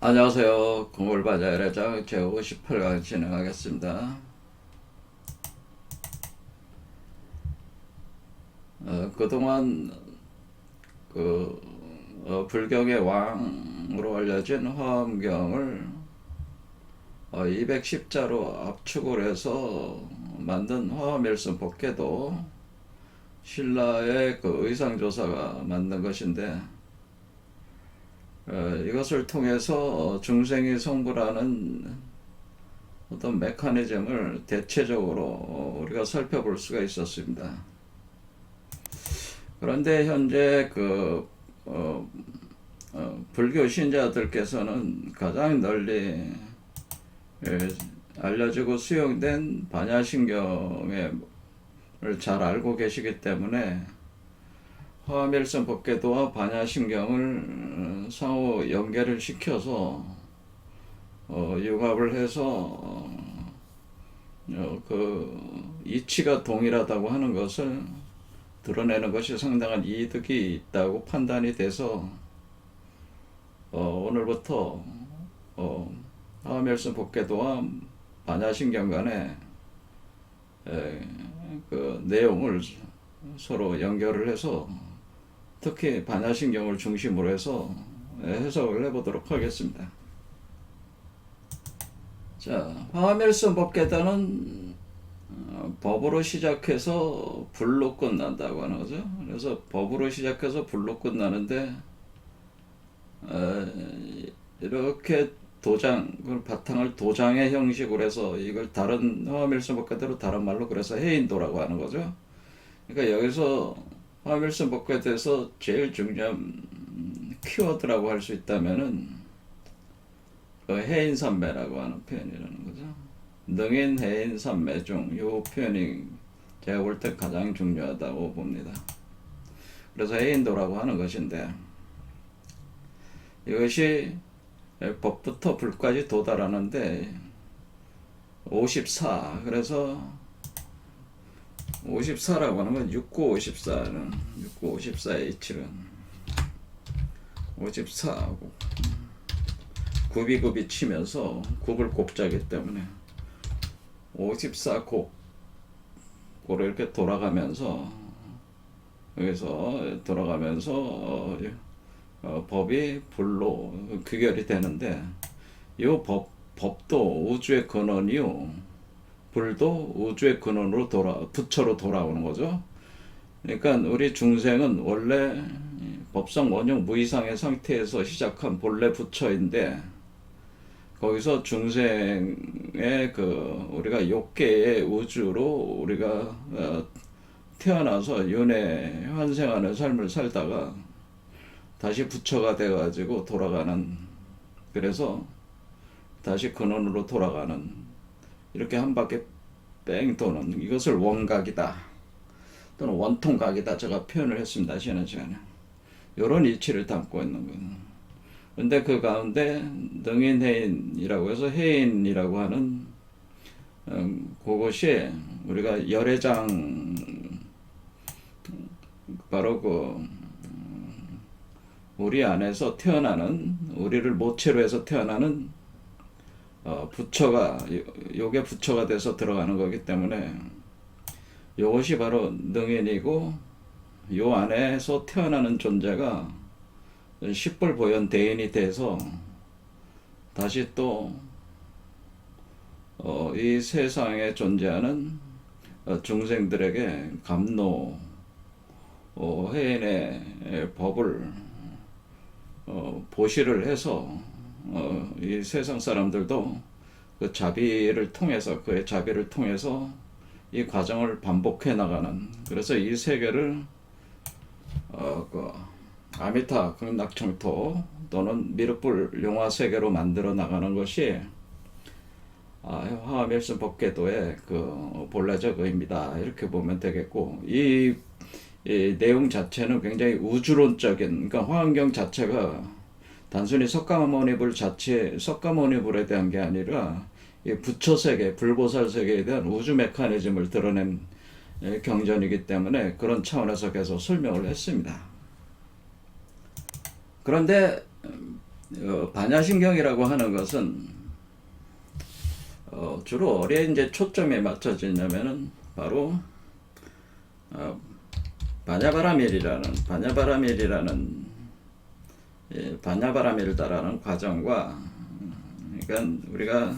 안녕하세요. 공골바자회장 제58강 진행하겠습니다. 그동안 그 불경의 왕으로 알려진 화엄경을 210자로 압축을 해서 만든 화엄일선 법계도 신라의 그 의상조사가 만든 것인데, 이것을 통해서 중생이 성불하는 어떤 메커니즘을 대체적으로 우리가 살펴볼 수가 있었습니다. 그런데 현재 불교 신자들께서는 가장 널리 알려지고 수용된 반야신경을 잘 알고 계시기 때문에 화엄일선 법계도와 반야신경을 상호 연계를 시켜서 융합을 해서 그 이치가 동일하다고 하는 것을 드러내는 것이 상당한 이득이 있다고 판단이 돼서 오늘부터 화엄일선 법계도와 반야신경 간의 그 내용을 서로 연결을 해서 특히 반야신경을 중심으로 해서 해석을 해보도록 하겠습니다. 자, 화엄일선 법계도는 법으로 시작해서 불로 끝난다고 하는 거죠. 그래서 법으로 시작해서 불로 끝나는데 이렇게 도장, 그 바탕을 도장의 형식으로 해서 이걸 다른 화엄일선 법계도로 다른 말로 그래서 해인도라고 하는 거죠. 그러니까 여기서 화엄일선 법계도에서 제일 중요한 키워드라고 할 수 있다면은 그 해인삼매라고 하는 표현이라는 거죠. 능인, 해인, 삼매 중 이 표현이 제가 볼 때 가장 중요하다고 봅니다. 그래서 해인도라고 하는 것인데, 이것이 법부터 불까지 도달하는데 54, 그래서 54라고 하는 건 6954는 6954의 이치는 54하고 굽이 치면서 굽을 곱자기 때문에 54곱으로 이렇게 돌아가면서 여기서 돌아가면서 법이 불로 귀결이 되는데, 이 법도 우주의 근원이요, 불도 우주의 근원으로 부처로 돌아오는 거죠. 그러니까 우리 중생은 원래 법상 원형 무이상의 상태에서 시작한 본래 부처인데, 거기서 중생의 우리가 욕계의 우주로 우리가 태어나서 윤회 환생하는 삶을 살다가 다시 부처가 되어가지고 돌아가는, 그래서 다시 근원으로 돌아가는, 이렇게 한 바퀴 뺑 도는, 이것을 원각이다 또는 원통각이다 제가 표현을 했습니다. 지난 시간에 이런 이치를 담고 있는 거예요. 근데 그 가운데 능인해인이라고 해서 해인이라고 하는 그것이 우리가 열애장, 바로 우리 안에서 태어나는, 우리를 모체로 해서 태어나는 부처가, 요게 부처가 돼서 들어가는 거기 때문에 요것이 바로 능인이고, 요 안에서 태어나는 존재가 십불보현 대인이 돼서 다시 또 이 세상에 존재하는 중생들에게 감로, 해인의 법을 보시를 해서 이 세상 사람들도 그 자비를 통해서, 그의 자비를 통해서 이 과정을 반복해 나가는, 그래서 이 세계를 아미타 극락청토 또는 미륵불 용화 세계로 만들어 나가는 것이 화엄일선 법계도의 그 본래적 의미다, 이렇게 보면 되겠고, 이 내용 자체는 굉장히 우주론적인, 그러니까 화엄경 자체가 단순히 석가모니불에 대한 게 아니라 이 부처 세계, 불보살 세계에 대한 우주 메커니즘을 드러낸 경전이기 때문에 그런 차원에서 계속 설명을 했습니다. 그런데 반야신경이라고 하는 것은 주로 어디에 이제 초점이 맞춰지냐면은 바로 바냐바라밀다라는 과정과, 그러니까 우리가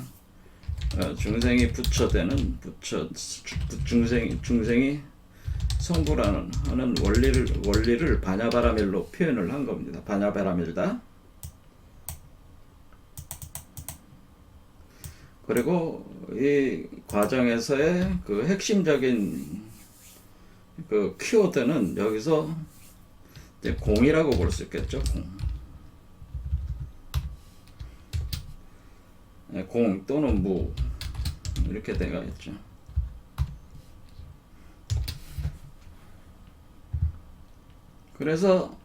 중생이 부처되는 중생이 성불하는 하는 원리를 바냐바라밀로 표현을 한 겁니다. 바냐바라밀다. 그리고 이 과정에서의 그 핵심적인 그 키워드는 여기서 이제 공이라고 볼 수 있겠죠. 공 또는 무 이렇게 되겠죠. 그래서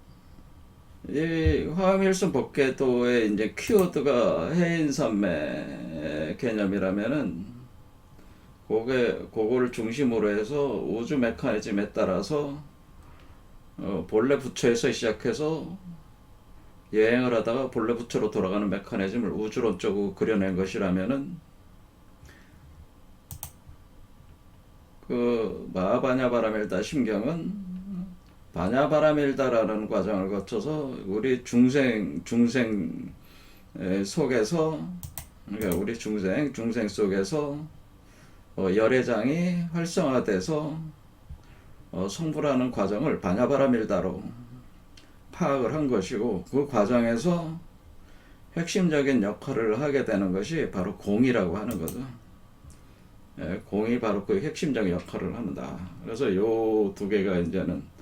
이 화엄일순 법계도의 이제 키워드가 해인선매 개념이라면은 그거를 중심으로 해서 우주 메커니즘에 따라서 본래 부처에서 시작해서 여행을 하다가 본래 부처로 돌아가는 메커니즘을 우주론적으로 그려낸 것이라면은 그 마하바냐바라밀다 심경은 바냐바라밀다라는 과정을 거쳐서 우리 중생 속에서, 그러니까 우리 중생 속에서 열애장이 활성화돼서 성불하는 과정을 바냐바라밀다로 파악을 한 것이고, 그 과정에서 핵심적인 역할을 하게 되는 것이 바로 공이라고 하는 거죠. 공이 바로 그 핵심적인 역할을 합니다. 그래서 요 두 개가 이제는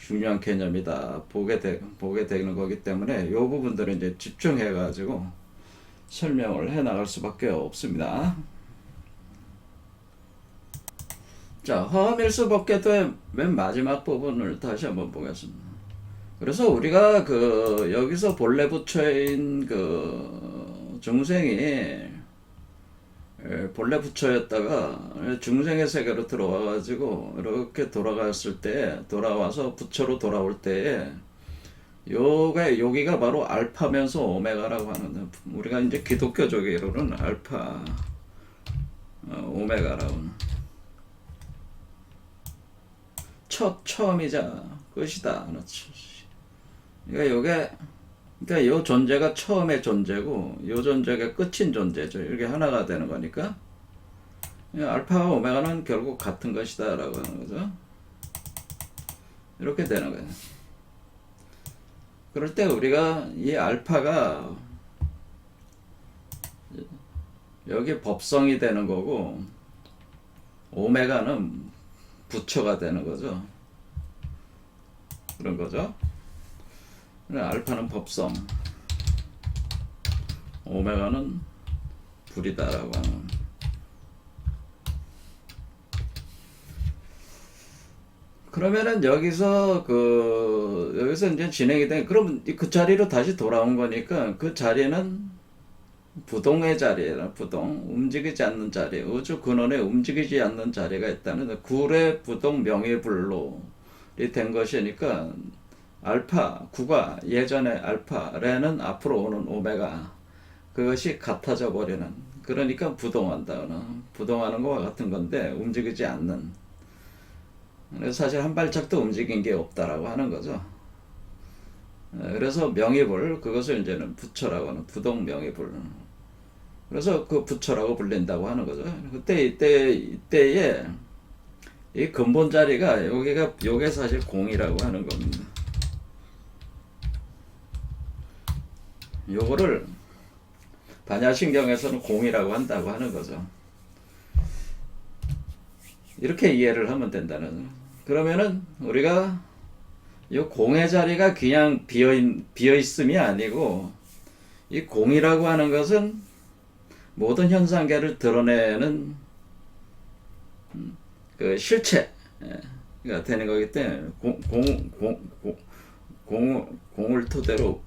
중요한 개념이다 보게 되는 거기 때문에 이 부분들을 이제 집중해 가지고 설명을 해 나갈 수밖에 없습니다. 자, 화엄일수법계도의 맨 마지막 부분을 다시 한번 보겠습니다. 그래서 우리가 그 여기서 본래 부처인 그 중생이 본래 부처였다가 중생의 세계로 들어와가지고 이렇게 돌아와서 부처로 돌아올 때에 여기가 바로 알파면서 오메가라고 하는, 우리가 이제 기독교적으로는 알파, 오메가라고 하는 처음이자 끝이다. 그러니까 요 존재가 처음의 존재고 요 존재가 끝인 존재죠. 이렇게 하나가 되는 거니까 알파와 오메가는 결국 같은 것이다 라고 하는 거죠. 이렇게 되는 거예요. 그럴 때 우리가 이 알파가 여기 법성이 되는 거고 오메가는 부처가 되는 거죠. 그런 거죠. 알파는 법성, 오메가는 불이다라고 하는. 그러면은 여기서 이제 진행이 된, 그럼 그 자리로 다시 돌아온 거니까 그 자리는 부동의 자리라, 움직이지 않는 자리, 우주 근원에 움직이지 않는 자리가 있다는 구례 부동 명예불로이 된 것이니까 알파, 구가 예전의 알파, 레는 앞으로 오는 오메가, 그것이 같아져 버리는, 그러니까 부동하는 것과 같은 건데 움직이지 않는. 그래서 사실 한 발짝도 움직인 게 없다라고 하는 거죠. 그래서 명의불, 그것을 이제는 부처라고 하는, 부동 명의불. 그래서 그 부처라고 불린다고 하는 거죠. 이때에 이 근본 자리가 요게 사실 공이라고 하는 겁니다. 요거를 반야신경에서는 공이라고 한다고 하는 거죠. 이렇게 이해를 하면 된다는. 그러면은 우리가 이 공의 자리가 그냥 비어 있음이 아니고, 이 공이라고 하는 것은 모든 현상계를 드러내는 그 실체가 되는 거기 때문에 공을 토대로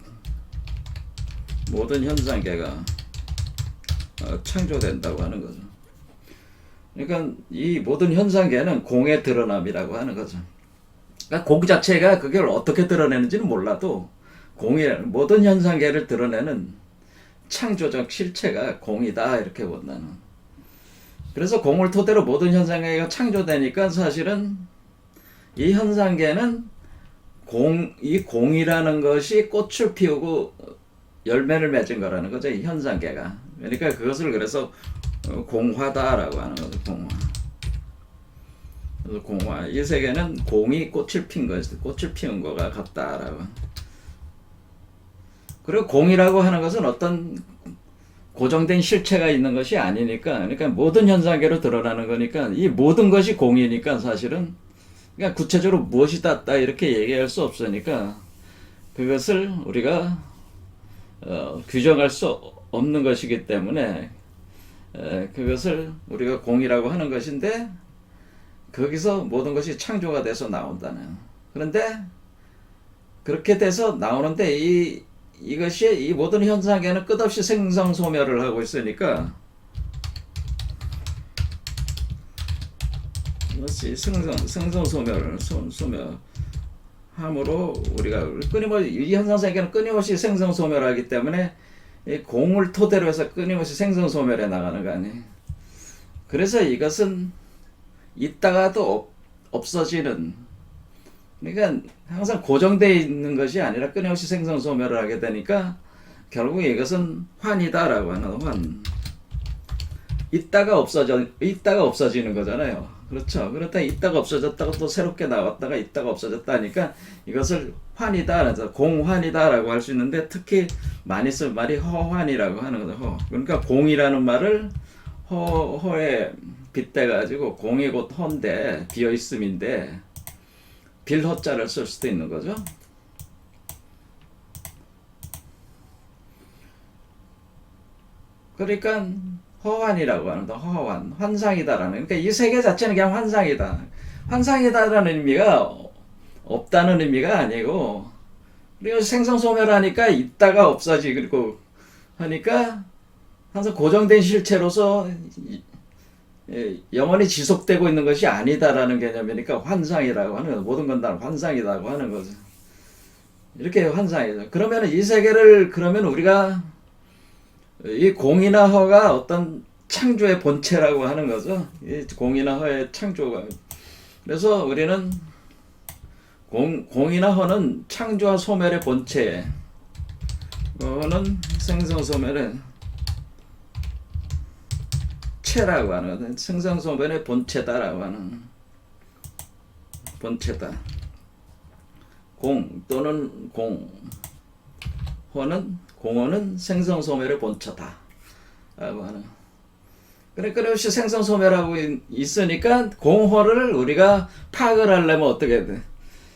모든 현상계가 창조된다고 하는 거죠. 그러니까 이 모든 현상계는 공의 드러남이라고 하는 거죠. 그러니까 공 자체가 그걸 어떻게 드러내는지는 몰라도 공이라는 모든 현상계를 드러내는 창조적 실체가 공이다 이렇게 본다는. 그래서 공을 토대로 모든 현상계가 창조되니까 사실은 이 현상계는 이 공이라는 것이 꽃을 피우고 열매를 맺은 거라는 거죠. 이 현상계가. 그러니까 그것을 그래서 공화다라고 하는 거죠. 공화. 그래서 공화. 이 세계는 공이 꽃을 핀 것이, 꽃을 피운 거가 같다라고. 그리고 공이라고 하는 것은 어떤 고정된 실체가 있는 것이 아니니까, 그러니까 모든 현상계로 드러나는 거니까 이 모든 것이 공이니까 사실은 그러니까 구체적으로 무엇이 닿다 이렇게 얘기할 수 없으니까 그것을 우리가 규정할 수 없는 것이기 때문에 그것을 우리가 공이라고 하는 것인데 거기서 모든 것이 창조가 돼서 나온다는. 그런데 그렇게 돼서 나오는데 이것이 이 모든 현상에는 끝없이 생성소멸을 하고 있으니까 이것이 생성소멸을 소멸함으로 우리가 끊임없이 이 현상세계는 끊임없이 생성소멸하기 때문에 이 공을 토대로 해서 끊임없이 생성소멸해 나가는 거 아니에요. 그래서 이것은 있다가도 없어지는, 그러니까 항상 고정되어 있는 것이 아니라 끊임없이 생성소멸을 하게 되니까 결국 이것은 환이다라고 하는 환. 있다가 없어지는 거잖아요. 그렇죠. 그렇다 있다가 없어졌다가 또 새롭게 나왔다가 있다가 없어졌다 하니까 이것을 환이다, 그래서 공환이다라고 할 수 있는데 특히 많이 쓸 말이 허환이라고 하는 거죠. 허. 그러니까 공이라는 말을 허에 빗대가지고 공이 곧 허인데 비어있음인데 빌허자를 쓸 수도 있는 거죠. 그러니까 허환이라고 하는 거, 허환, 환상이다라는. 그러니까 이 세계 자체는 그냥 환상이다. 환상이다라는 의미가 없다는 의미가 아니고, 그리고 생성소멸하니까 있다가 없어지고 하니까 항상 고정된 실체로서 영원히 지속되고 있는 것이 아니다라는 개념이니까 환상이라고 하는 거죠. 모든 건 다 환상이라고 하는 거죠. 이렇게 환상이죠. 그러면 이 세계를 그러면 우리가 이 공이나 허가 어떤 창조의 본체라고 하는 거죠. 이 공이나 허의 창조가. 그래서 우리는 공이나 허는 창조와 소멸의 본체. 허는 생성소멸의 체라고 하는 거죠. 생성소멸의 본체다라고 하는 본체다. 공 또는 공허는 생성소멸의 본체다 라고 하는. 그러니까 끊임없이 생성소멸하고 있으니까 공허를 우리가 파악을 하려면 어떻게 돼?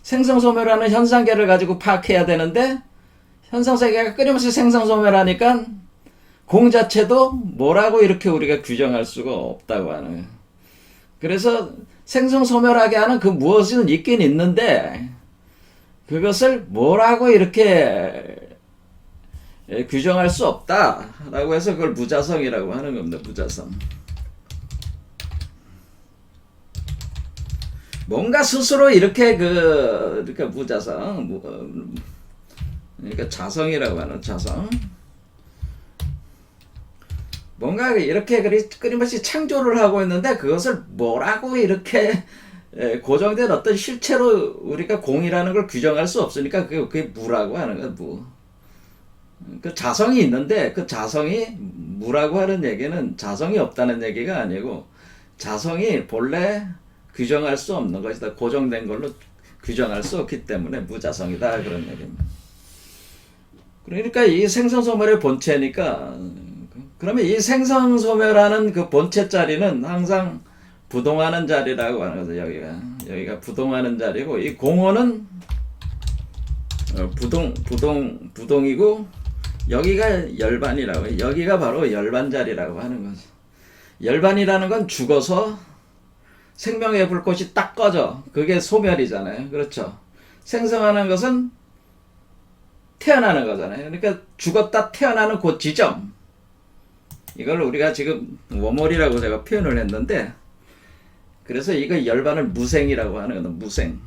생성소멸하는 현상계를 가지고 파악해야 되는데 현상세계가 끊임없이 생성소멸하니까 공 자체도 뭐라고 이렇게 우리가 규정할 수가 없다고 하는 거예요. 그래서 생성소멸하게 하는 그 무엇은 있긴 있는데 그것을 뭐라고 이렇게 규정할 수 없다라고 해서 그걸 무자성이라고 하는 겁니다. 무자성. 뭔가 스스로 이렇게 그러니까 무자성, 그러니까 자성이라고 하는 자성. 뭔가 이렇게 끊임없이 창조를 하고 있는데 그것을 뭐라고 이렇게 고정된 어떤 실체로 우리가 공이라는 걸 규정할 수 없으니까 그게 무라고 하는 거야. 무. 그 자성이 있는데 그 자성이 무라고 하는 얘기는 자성이 없다는 얘기가 아니고 자성이 본래 규정할 수 없는 것이다. 고정된 걸로 규정할 수 없기 때문에 무자성이다 그런 얘기입니다. 그러니까 이 생성소멸의 본체니까 그러면 이 생성소멸하는 그 본체 자리는 항상 부동하는 자리라고 하는 거죠. 여기가 부동하는 자리고 이 공허는 부동이고 여기가 열반이라고. 여기가 바로 열반 자리라고 하는 거죠. 열반이라는 건 죽어서 생명의 불꽃이 딱 꺼져. 그게 소멸이잖아요. 그렇죠. 생성하는 것은 태어나는 거잖아요. 그러니까 죽었다 태어나는 그 지점. 이걸 우리가 지금 워몰이라고 제가 표현을 했는데 그래서 이거 열반을 무생이라고 하는 거는 무생.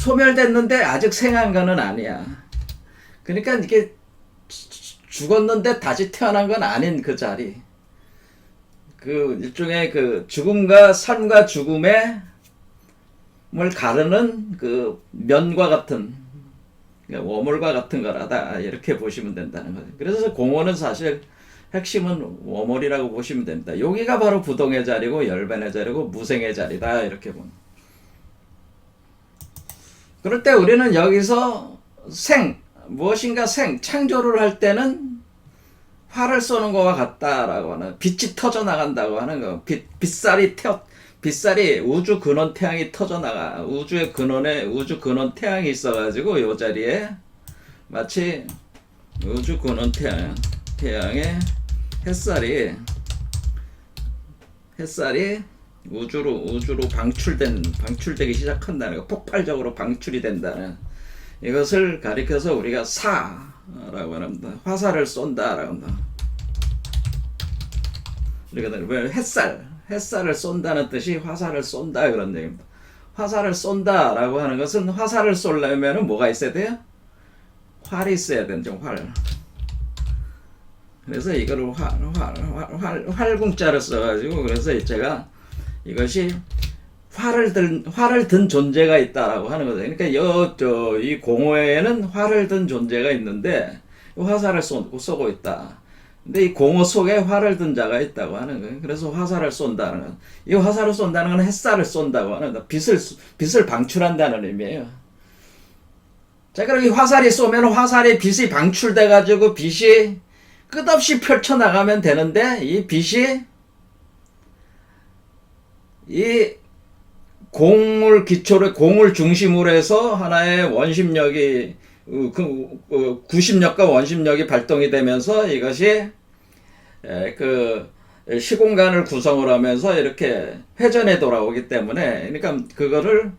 소멸됐는데 아직 생한 거는 아니야. 그러니까 이게 죽었는데 다시 태어난 건 아닌 그 자리. 그 일종의 그 죽음과 삶과 죽음의 뭘 가르는 그 면과 같은 워물과 같은 거라다 이렇게 보시면 된다는 거죠. 그래서 공허는 사실 핵심은 워물이라고 보시면 됩니다. 여기가 바로 부동의 자리고 열반의 자리고 무생의 자리다 이렇게 보면. 그럴 때 우리는 여기서 무엇인가 창조를 할 때는 활을 쏘는 것과 같다라고 하는, 빛이 터져 나간다고 하는 거. 빛살이 우주 근원 태양이 터져 나가. 우주 근원 태양이 있어가지고 요 자리에 마치 우주 근원 태양의 햇살이 우주로 방출되기 시작한다는 거. 폭발적으로 방출이 된다는 이것을 가리켜서 우리가 사라고 합니다. 화살을 쏜다라고 합니다. 왜 햇살을 쏜다는 뜻이 화살을 쏜다 그런 얘기입니다. 화살을 쏜다라고 하는 것은 화살을 쏘려면 뭐가 있어야 돼요? 활이 있어야 되죠. 활. 그래서 이거를 활궁자를 써가지고 그래서 제가 이것이 활을 든 존재가 있다라고 하는 거죠. 그러니까 이 공허에는 활을 든 존재가 있는데 화살을 쏘고 있다. 근데 이 공허 속에 활을 든 자가 있다고 하는 거예요. 그래서 화살을 쏜다는 건, 이 화살을 쏜다는 건 햇살을 쏜다고 하는 거, 빛을 방출한다는 의미예요. 자, 그럼 이 화살이 쏘면 화살의 빛이 방출돼가지고 빛이 끝없이 펼쳐나가면 되는데, 이 빛이 이 공을 중심으로 해서 하나의 원심력이 구심력과 원심력이 발동이 되면서 이것이 그 시공간을 구성을 하면서 이렇게 회전에 돌아오기 때문에, 그러니까 그거를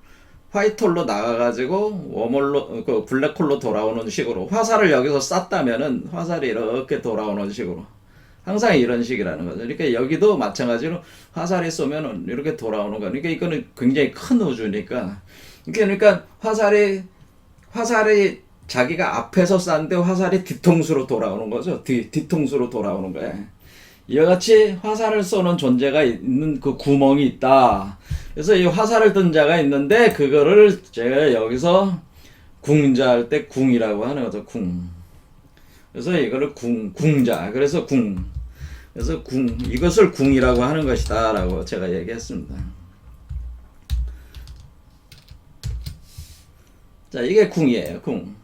화이트홀로 나가가지고 웜홀로 그 블랙홀로 돌아오는 식으로 화살을 여기서 쐈다면은 화살이 이렇게 돌아오는 식으로 항상 이런 식이라는 거죠. 그러니까 여기도 마찬가지로 화살이 쏘면은 이렇게 돌아오는 거. 그러니까 이거는 굉장히 큰 우주니까. 그러니까 화살이 자기가 앞에서 쐈는데 화살이 뒤통수로 돌아오는 거죠. 뒤통수로 돌아오는 거예요. 이와 같이 화살을 쏘는 존재가 있는 그 구멍이 있다. 그래서 이 화살을 든 자가 있는데 그거를 제가 여기서 궁자할 때 궁이라고 하는 거죠. 궁. 그래서 이거를 궁자. 그래서 이것을 궁이라고 하는 것이다 라고 제가 얘기했습니다. 자, 이게 궁이에요. 궁.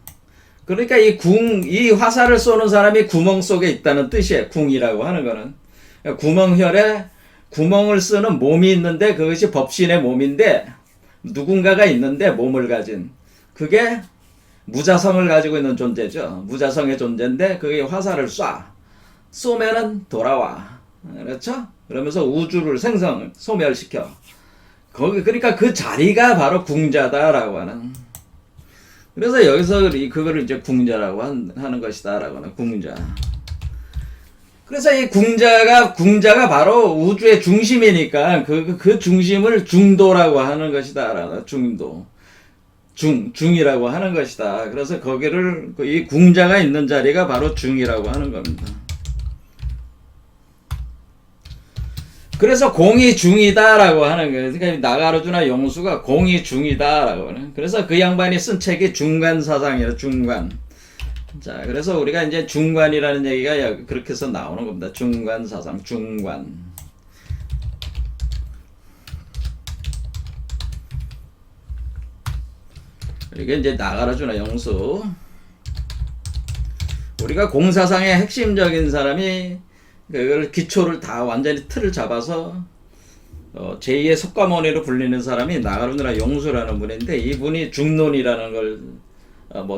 그러니까 이 화살을 쏘는 사람이 구멍 속에 있다는 뜻이에요. 궁이라고 하는 거는. 구멍혈에 구멍을 쓰는 몸이 있는데 그것이 법신의 몸인데 누군가가 있는데 몸을 가진 그게 무자성을 가지고 있는 존재죠. 무자성의 존재인데 그게 화살을 쏘면은 돌아와. 그렇죠? 그러면서 우주를 소멸시켜. 그러니까 그 자리가 바로 궁자다라고 하는. 그래서 여기서 그거를 이제 궁자라고 하는 것이다라고 하는 궁자. 그래서 이 궁자가 바로 우주의 중심이니까 그 중심을 중도라고 하는 것이다. 중이라고 하는 것이다. 그래서 거기를 이 궁자가 있는 자리가 바로 중이라고 하는 겁니다. 그래서 공이 중이다라고 하는 거예요. 그러니까 나가르주나 용수가 공이 중이다라고 하는. 그래서 그 양반이 쓴 책이 중관사상이에요. 중관. 자, 그래서 우리가 이제 중관이라는 얘기가 그렇게 해서 나오는 겁니다. 중관사상, 중관. 이게 이제 나가르주나 용수. 우리가 공사상의 핵심적인 사람이 그걸 기초를 다 완전히 틀을 잡아서 제2의 석가모니로 불리는 사람이 나가르주나 용수라는 분인데 이분이 중론이라는 걸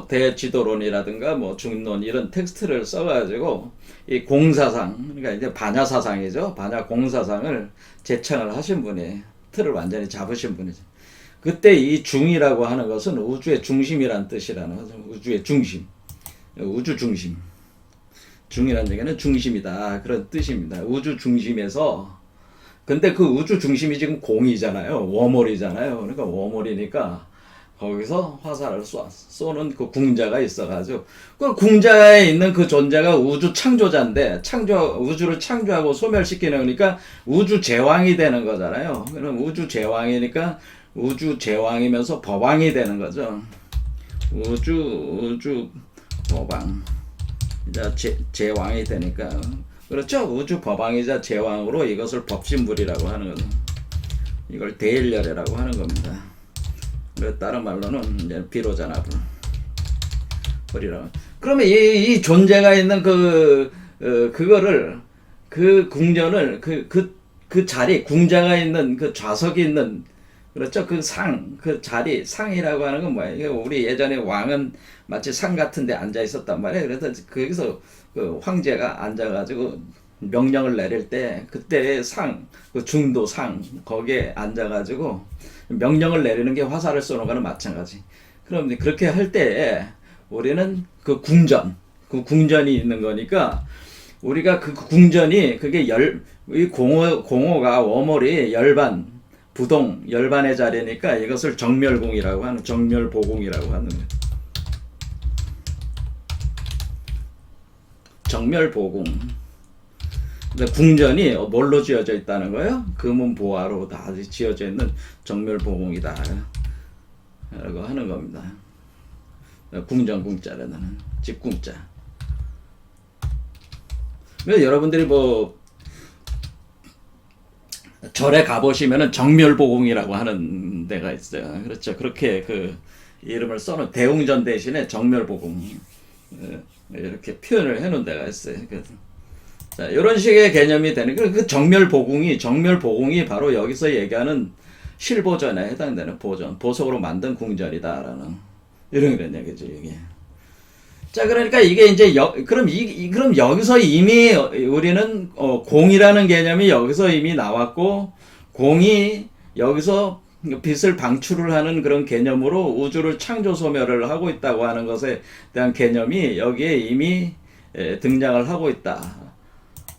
대지도론이라든가 중론 이런 텍스트를 써가지고 이 공사상 그러니까 이제 반야사상이죠. 반야 공사상을 제창을 하신 분이 틀을 완전히 잡으신 분이죠. 그때 이 중이라고 하는 것은 우주의 중심이란 뜻이라는 거죠. 우주의 중심, 우주 중심. 중이라는 얘기는 중심이다 그런 뜻입니다. 우주 중심에서 근데 그 우주 중심이 지금 공이잖아요. 워몰이잖아요. 그러니까 워몰이니까 거기서 화살을 쏘는 그 궁자가 있어가지고 그 궁자에 있는 그 존재가 우주 창조자인데 우주를 창조하고 소멸시키는 거니까 우주 제왕이 되는 거잖아요. 그럼 우주 제왕이니까 우주 제왕이면서 법왕이 되는 거죠. 우주 법왕. 제왕이 되니까 그렇죠. 우주 법왕이자 제왕으로 이것을 법신불이라고 하는 거죠. 이걸 대일열애라고 하는 겁니다. 다른 말로는 이제 비로자나불 불이라고. 그러면 이 존재가 있는 그거를 그 궁전을 그 자리 궁자가 있는 그 좌석이 있는 그렇죠. 그 자리 상이라고 하는 건 뭐예요? 우리 예전에 왕은 마치 상 같은 데 앉아 있었단 말이에요. 그래서 거기서 그 황제가 앉아가지고 명령을 내릴 때 그때의 그 중도 상 거기에 앉아가지고 명령을 내리는 게 화살을 쏘는 거는 마찬가지. 그럼 그렇게 할 때 우리는 그 궁전이 있는 거니까 우리가 그 궁전이 그게 이 공호가 워몰이 열반 부동 열반의 자리니까 이것을 정멸궁이라고 하는 정멸보궁이라고 하는 거예요. 정멸보궁. 궁전이 뭘로 지어져 있다는 거예요? 금은 보화로 다 지어져 있는 정멸보궁이다 라고 하는 겁니다. 궁전궁자라는 집궁자. 여러분들이 뭐 절에 가보시면은 정멸보궁이라고 하는 데가 있어요. 그렇죠. 그렇게 그 이름을 써놓은 대웅전 대신에 정멸보궁 이렇게 표현을 해놓은 데가 있어요. 자, 이런 식의 개념이 되는 그 정멸보궁이 바로 여기서 얘기하는 실보전에 해당되는 보석으로 만든 궁전이다라는 이런 얘기죠, 이게. 자, 그러니까 이게 이제 그럼 여기서 이미 우리는 공이라는 개념이 여기서 이미 나왔고 공이 여기서 빛을 방출을 하는 그런 개념으로 우주를 창조 소멸을 하고 있다고 하는 것에 대한 개념이 여기에 이미 등장을 하고 있다.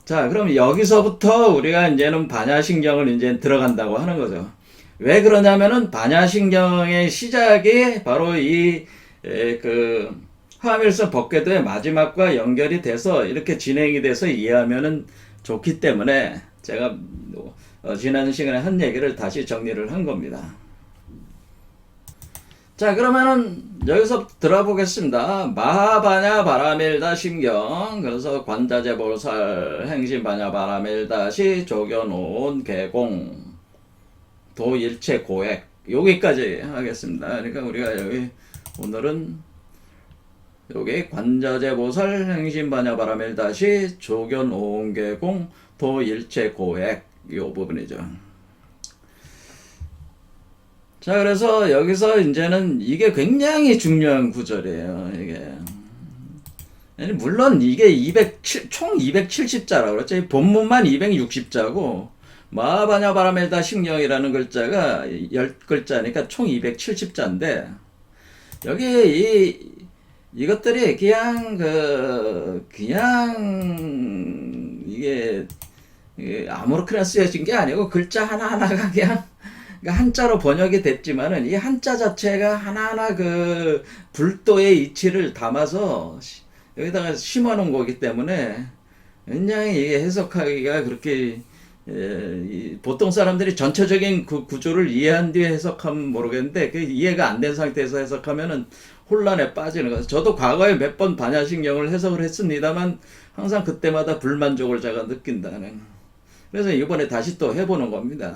자, 그럼 여기서부터 우리가 이제는 반야신경을 이제 들어간다고 하는 거죠. 왜 그러냐면은 반야신경의 시작이 바로 화엄일성 법궤도의 마지막과 연결이 돼서 이렇게 진행이 돼서 이해하면은 좋기 때문에 제가 지난 시간에 한 얘기를 다시 정리를 한 겁니다. 자, 그러면은 여기서 들어보겠습니다. 마하바냐 바라밀다 신경. 그래서 관자재보살 행신바냐 바라밀다시 조견온 개공 도일체 고액 여기까지 하겠습니다. 그러니까 우리가 여기 오늘은 여기 관자재보살 행신바냐 바라밀다시 조견온 개공 도일체 고액 요 부분이죠. 자, 그래서 여기서 이제는 이게 굉장히 중요한 구절이에요. 이게 물론 이게 총 270자라고 그랬죠. 본문만 260자고 마하바냐 바라밀다 신경이라는 글자가 10글자니까 총 270자인데 여기 이것들이 그냥 이게 아무렇게나 쓰여진 게 아니고 글자 하나하나가 그냥 한자로 번역이 됐지만은 이 한자 자체가 하나하나 그 불도의 이치를 담아서 여기다가 심어 놓은 거기 때문에 굉장히 이게 해석하기가 그렇게 보통 사람들이 전체적인 그 구조를 이해한 뒤에 해석하면 모르겠는데 그 이해가 안 된 상태에서 해석하면은 혼란에 빠지는 거죠. 저도 과거에 몇 번 반야신경을 해석을 했습니다만 항상 그때마다 불만족을 제가 느낀다는. 그래서 이번에 다시 또 해보는 겁니다.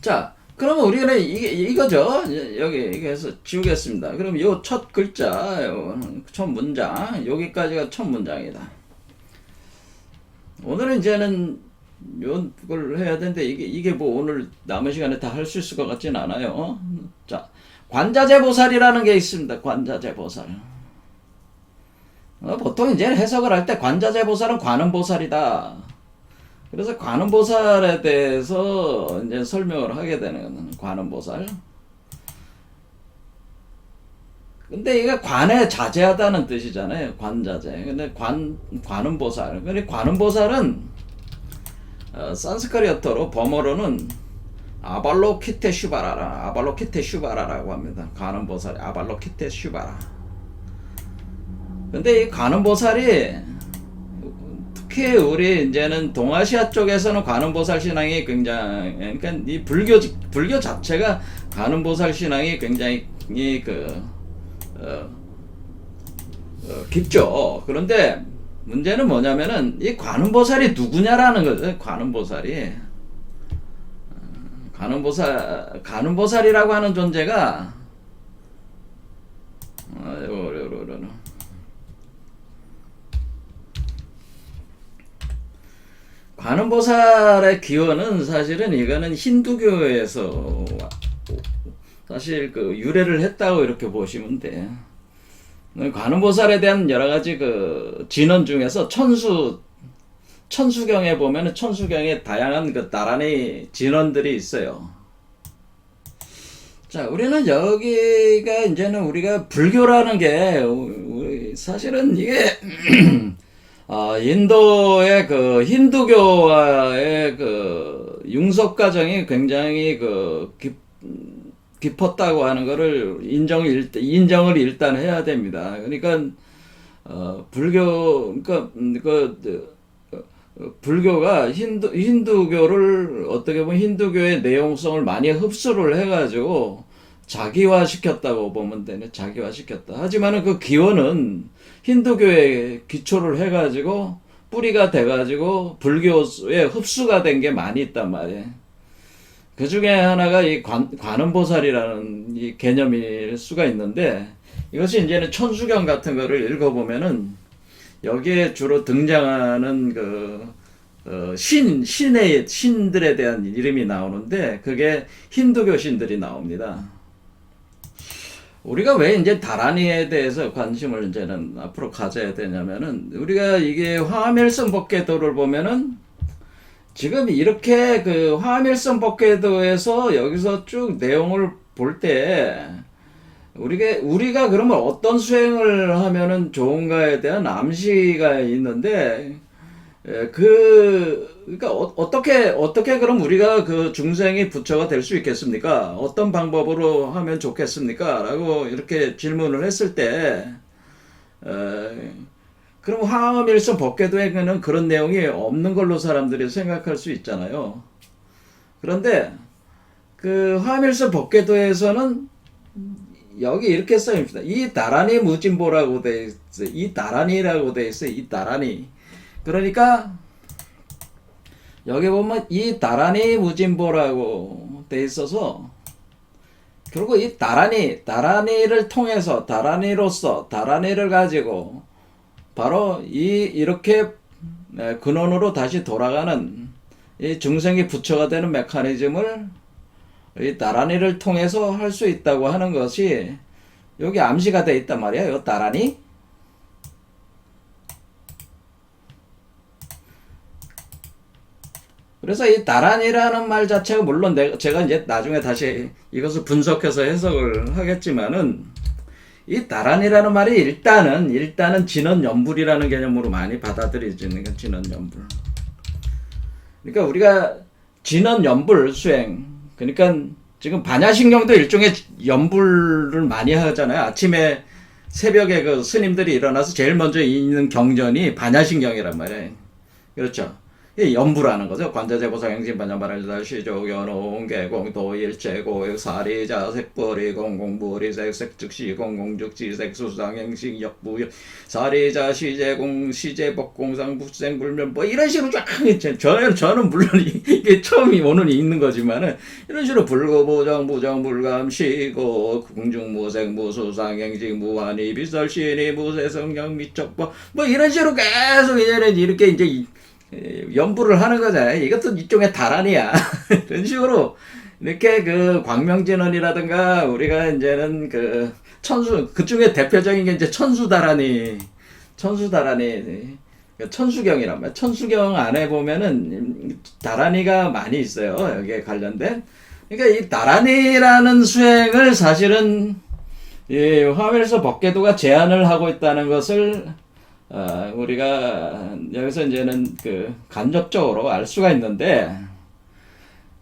자, 그러면 우리는 이거죠. 여기에서 지우겠습니다. 그럼 요 첫 글자, 첫 문장, 여기까지가 첫 문장이다. 오늘은 이제는 요걸 해야 되는데 이게 뭐 오늘 남은 시간에 다 할 수 있을 것 같진 않아요. 자, 관자재보살이라는 게 있습니다. 관자재보살. 보통 이제 해석을 할 때 관자재보살은 관음보살이다. 그래서 관음보살에 대해서 이제 설명을 하게 되는 관음보살. 근데 이게 관에 자제하다는 뜻이잖아요. 관자제. 근데 관음보살. 근데 관음보살은 산스크리트어로 범어로는 아발로키테슈바라라고 합니다. 관음보살이 아발로키테슈바라. 근데 이 관음보살이 특히 우리 이제는 동아시아 쪽에서는 관음보살 신앙이 굉장히, 그러니까 이 불교 자체가 관음보살 신앙이 굉장히 깊죠. 그런데 문제는 뭐냐면은 이 관음보살이 누구냐라는 거죠. 관음보살이라고 하는 존재가 관음보살의 기원은 사실은 이거는 힌두교에서 사실 그 유래를 했다고 이렇게 보시면 돼. 관음보살에 대한 여러 가지 그 진언 중에서 천수경에 보면은 천수경에 다양한 그 나란히 진언들이 있어요. 자, 우리는 여기가 이제는 우리가 불교라는 게 사실은 이게 인도의 그 힌두교와의 그 융섭 과정이 굉장히 그 깊었다고 하는 거를 인정을 일단 해야 됩니다. 그러니까 불교가 힌두교를 어떻게 보면 힌두교의 내용성을 많이 흡수를 해가지고 자기화 시켰다고 보면 되네. 자기화 시켰다. 하지만은 그 기원은 힌두교에 기초를 해가지고 뿌리가 돼가지고 불교에 흡수가 된 게 많이 있단 말이에요. 그 중에 하나가 이 관음보살이라는 이 개념일 수가 있는데, 이것이 이제는 천수경 같은 거를 읽어보면은 여기에 주로 등장하는 신들에 대한 이름이 나오는데, 그게 힌두교 신들이 나옵니다. 우리가 왜 이제 다라니에 대해서 관심을 이제는 앞으로 가져야 되냐면은, 우리가 이게 화엄일성 법궤도를 보면은 지금 이렇게 그 화엄일성 법궤도에서 여기서 쭉 내용을 볼 때 우리가 그러면 어떤 수행을 하면은 좋은가에 대한 암시가 있는데, 그러니까 어떻게 그럼 우리가 그 중생이 부처가 될 수 있겠습니까? 어떤 방법으로 하면 좋겠습니까? 라고 이렇게 질문을 했을 때, 그럼 화엄일성 법궤도에는 그런 내용이 없는 걸로 사람들이 생각할 수 있잖아요. 그런데 그 화엄일성 법궤도에서는 여기 이렇게 써있습니다. 이 다라니 무진보라고 돼 있어요. 이 다라니라고 돼 있어요. 이 다라니. 그러니까 여기 보면 이 다라니 무진보라고 돼 있어서, 결국 이 다라니를 통해서 다라니를 가지고 바로 이렇게 근원으로 다시 돌아가는 이 중생이 부처가 되는 메커니즘을 이 다라니를 통해서 할 수 있다고 하는 것이 여기 암시가 되어 있단 말이에요. 이 다라니. 그래서 이 다란이라는 말 자체가, 물론 제가 이제 나중에 다시 이것을 분석해서 해석을 하겠지만은, 이 다란이라는 말이 일단은 진언연불이라는 개념으로 많이 받아들여지는 게 진언연불. 그러니까 우리가 진언연불 수행, 그러니까 지금 반야신경도 일종의 연불을 많이 하잖아요. 아침에 새벽에 그 스님들이 일어나서 제일 먼저 읽는 경전이 반야신경이란 말이에요. 그렇죠. 연부라는 거죠. 관자재보상 행진반야반알다 시조견홍 개공도일체 고액 사리자 색벌이 공공부리 색색즉시 공공즉시 색수상행식 역부역 사리자 시제공 시제법공상 부생불면 뭐 이런 식으로 쫙, 저는 물론 이게 처음이 오는 있는 거지만은 이런 식으로 불고부정 부정 불감시고 궁중무색 무수상행식 무한이 비설신이 무세성경 미척법 뭐 이런 식으로 계속 이제는 이렇게 이제 연부를 하는 거잖아요. 이것도 일종의 다란이야. 이런 식으로 이렇게 그 광명진언이라든가 우리가 이제는 그 그 중에 대표적인 게 이제 천수다란이, 천수경이란 말이야. 천수경 안에 보면은 다란이가 많이 있어요. 여기에 관련된. 그러니까 이 다란이라는 수행을 사실은 이 화엄일성 법궤도가 제안을 하고 있다는 것을 우리가 여기서 이제는 그 간접적으로 알 수가 있는데,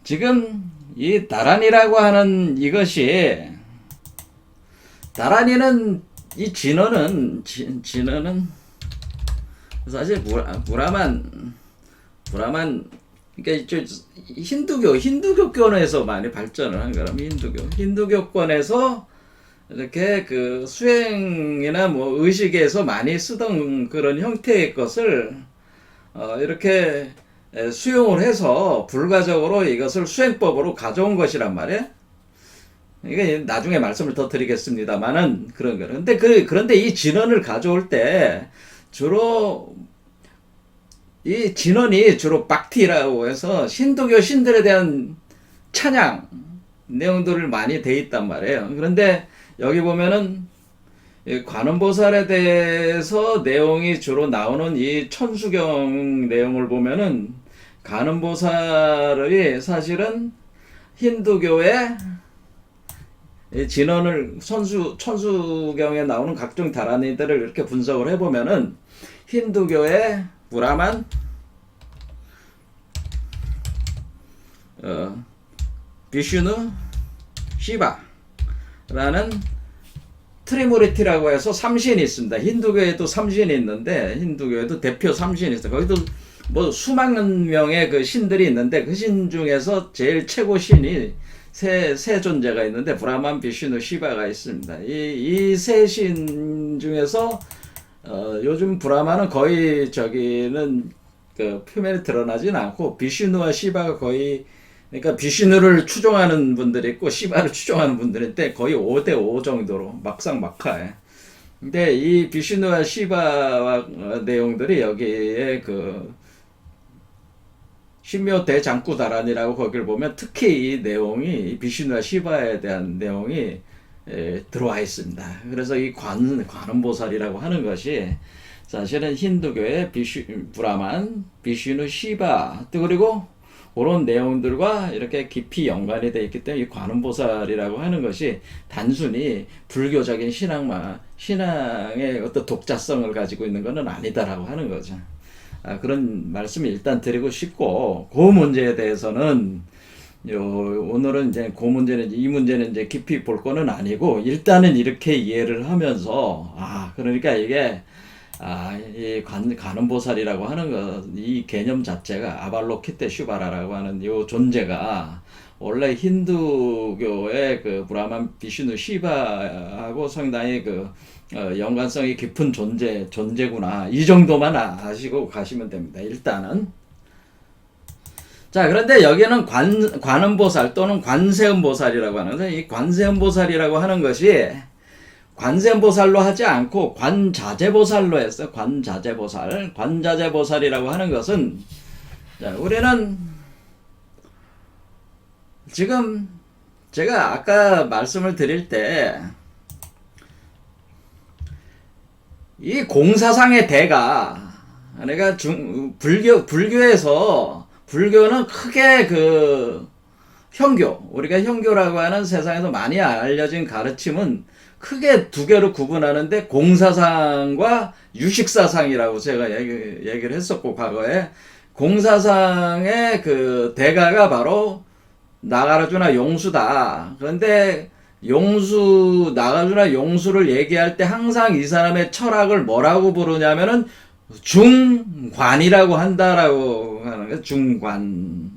지금 이 다란이라고 하는 이것이, 다란이는 이 진어는 사실 브라만 그러니까 힌두교권에서 많이 발전을 한 거라면, 힌두교권에서 이렇게 그 수행이나 뭐 의식에서 많이 쓰던 그런 형태의 것을 이렇게 수용을 해서 불가적으로 이것을 수행법으로 가져온 것이란 말이에요. 이게 나중에 말씀을 더 드리겠습니다만은 그런 거는. 그런데 이 진언을 가져올 때 주로 이 진언이 주로 박티라고 해서 힌두교 신들에 대한 찬양 내용들을 많이 돼 있단 말이에요. 그런데 여기 보면은 관음보살에 대해서 내용이 주로 나오는 이 천수경 내용을 보면은, 관음보살이 사실은 힌두교의 진언을 천수경에 나오는 각종 다란이들을 이렇게 분석을 해보면은, 힌두교의 브라만, 비슈누, 시바라는 트리무리티라고 해서 삼신이 있습니다. 힌두교에도 삼신이 있는데, 힌두교에도 대표 삼신이 있어요. 거기도 뭐 수만 명의 그 신들이 있는데, 그 신 중에서 제일 최고 신이 세 존재가 있는데, 브라만, 비슈누, 시바가 있습니다. 이 세 신 중에서 요즘 브라만은 거의 저기는 그 표면에 드러나진 않고, 비슈누와 시바가 거의, 그러니까 비슈누를 추종하는 분들이 있고 시바를 추종하는 분들인데 거의 5대5 정도로 막상막하에. 근데 이 비슈누와 시바 내용들이 여기에 그 신묘 대장구다란이라고 거기를 보면 특히 이 내용이 비슈누와 시바에 대한 내용이 들어와 있습니다. 그래서 이 관음보살이라고 하는 것이 사실은 힌두교의 브라만, 비슈누, 시바, 또 그리고 그런 내용들과 이렇게 깊이 연관이 되어 있기 때문에 이 관음보살이라고 하는 것이 단순히 불교적인 신앙의 어떤 독자성을 가지고 있는 것은 아니다라고 하는 거죠. 그런 말씀을 일단 드리고 싶고, 그 문제에 대해서는 오늘은 이제 그 문제는, 이 문제는 이제 깊이 볼 거는 아니고, 일단은 이렇게 이해를 하면서, 그러니까 이게 이 관음보살이라고 하는 것, 이 개념 자체가 아발로키테슈바라라고 하는 이 존재가 원래 힌두교의 그 브라만, 비슈누, 시바하고 상당히 그 연관성이 깊은 존재구나. 이 정도만 아시고 가시면 됩니다. 일단은. 자, 그런데 여기는 관음보살 또는 관세음보살이라고 하는데, 이 관세음보살이라고 하는 것이 관세음보살로 하지 않고 관자재보살로 했어요. 관자재보살이라고 하는 것은, 자, 우리는 지금 제가 아까 말씀을 드릴 때 이 공사상의 대가, 그러니까 불교는 크게 그 우리가 형교라고 하는 세상에서 많이 알려진 가르침은 크게 두 개로 구분하는데, 공사상과 유식사상이라고 제가 얘기를 했었고, 과거에 공사상의 그 대가가 바로 나가라주나 용수다. 그런데 나가라주나 용수를 얘기할 때 항상 이 사람의 철학을 뭐라고 부르냐면은 중관이라고 한다라고 하는 거예요. 중관.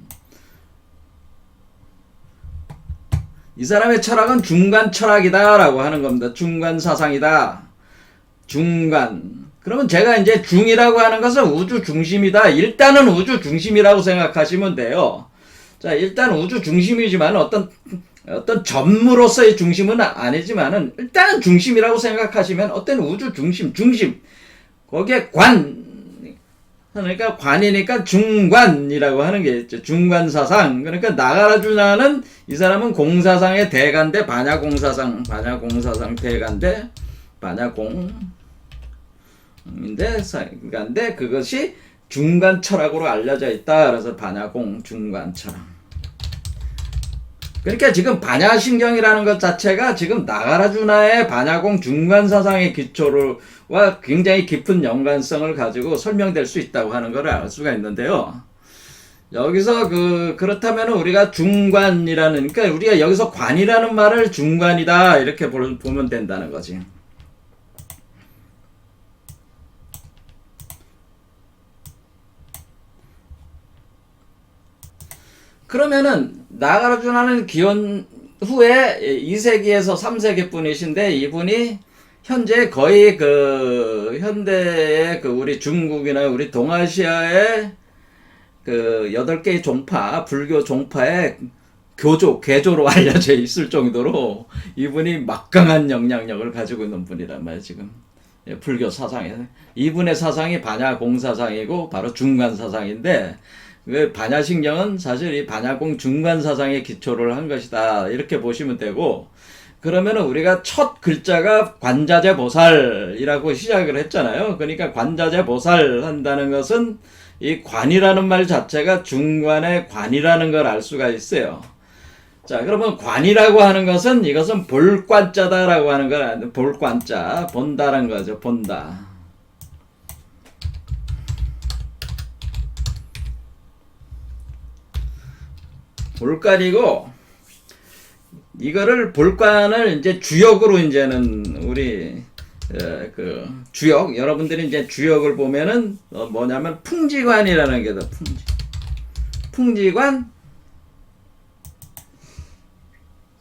이 사람의 철학은 중간 철학이다라고 하는 겁니다. 중간 사상이다. 중간. 그러면 제가 이제 중이라고 하는 것은 우주 중심이다. 일단은 우주 중심이라고 생각하시면 돼요. 자, 일단 우주 중심이지만 어떤 점으로서의 중심은 아니지만은 일단은 중심이라고 생각하시면 어떤 우주 중심. 거기에 그러니까 관이니까 중관이라고 하는 게 있죠. 중관사상. 그러니까 나가라주나는 이 사람은 공사상의 대가인데, 반야공사상 대가인데, 반야공인데 그것이 중간 철학으로 알려져 있다. 그래서 반야공 중간 철학. 그러니까 지금 반야신경이라는 것 자체가 지금 나가라주나의 반야공 중간사상의 기초와 굉장히 깊은 연관성을 가지고 설명될 수 있다고 하는 걸 알 수가 있는데요. 여기서 그렇다면 우리가 중관이라는, 그러니까 우리가 여기서 관이라는 말을 중관이다 이렇게 보면 된다는 거지. 그러면은 나가라주나는 기원 후에 2세기에서 3세기 분이신데, 이분이 현재 거의 현대의 우리 중국이나 우리 동아시아의 8개의 종파, 불교 종파의 개조로 알려져 있을 정도로 이분이 막강한 영향력을 가지고 있는 분이란 말이에요, 지금. 불교 사상에. 이분의 사상이 반야공 사상이고 바로 중간 사상인데, 반야신경은 사실 이 반야공 중간 사상에 기초를 한 것이다 이렇게 보시면 되고, 그러면 우리가 첫 글자가 관자재 보살이라고 시작을 했잖아요. 그러니까 관자재 보살 한다는 것은 이 관이라는 말 자체가 중관의 관이라는 걸 알 수가 있어요. 자, 그러면 관이라고 하는 것은 이것은 볼관자다라고 하는 걸, 볼관자, 본다라는 거죠. 본다. 볼관이고, 이거를 볼관을 이제 주역으로 이제는 우리 주역, 여러분들이 이제 주역을 보면은 뭐냐면 풍지관이라는 게 더 풍지관.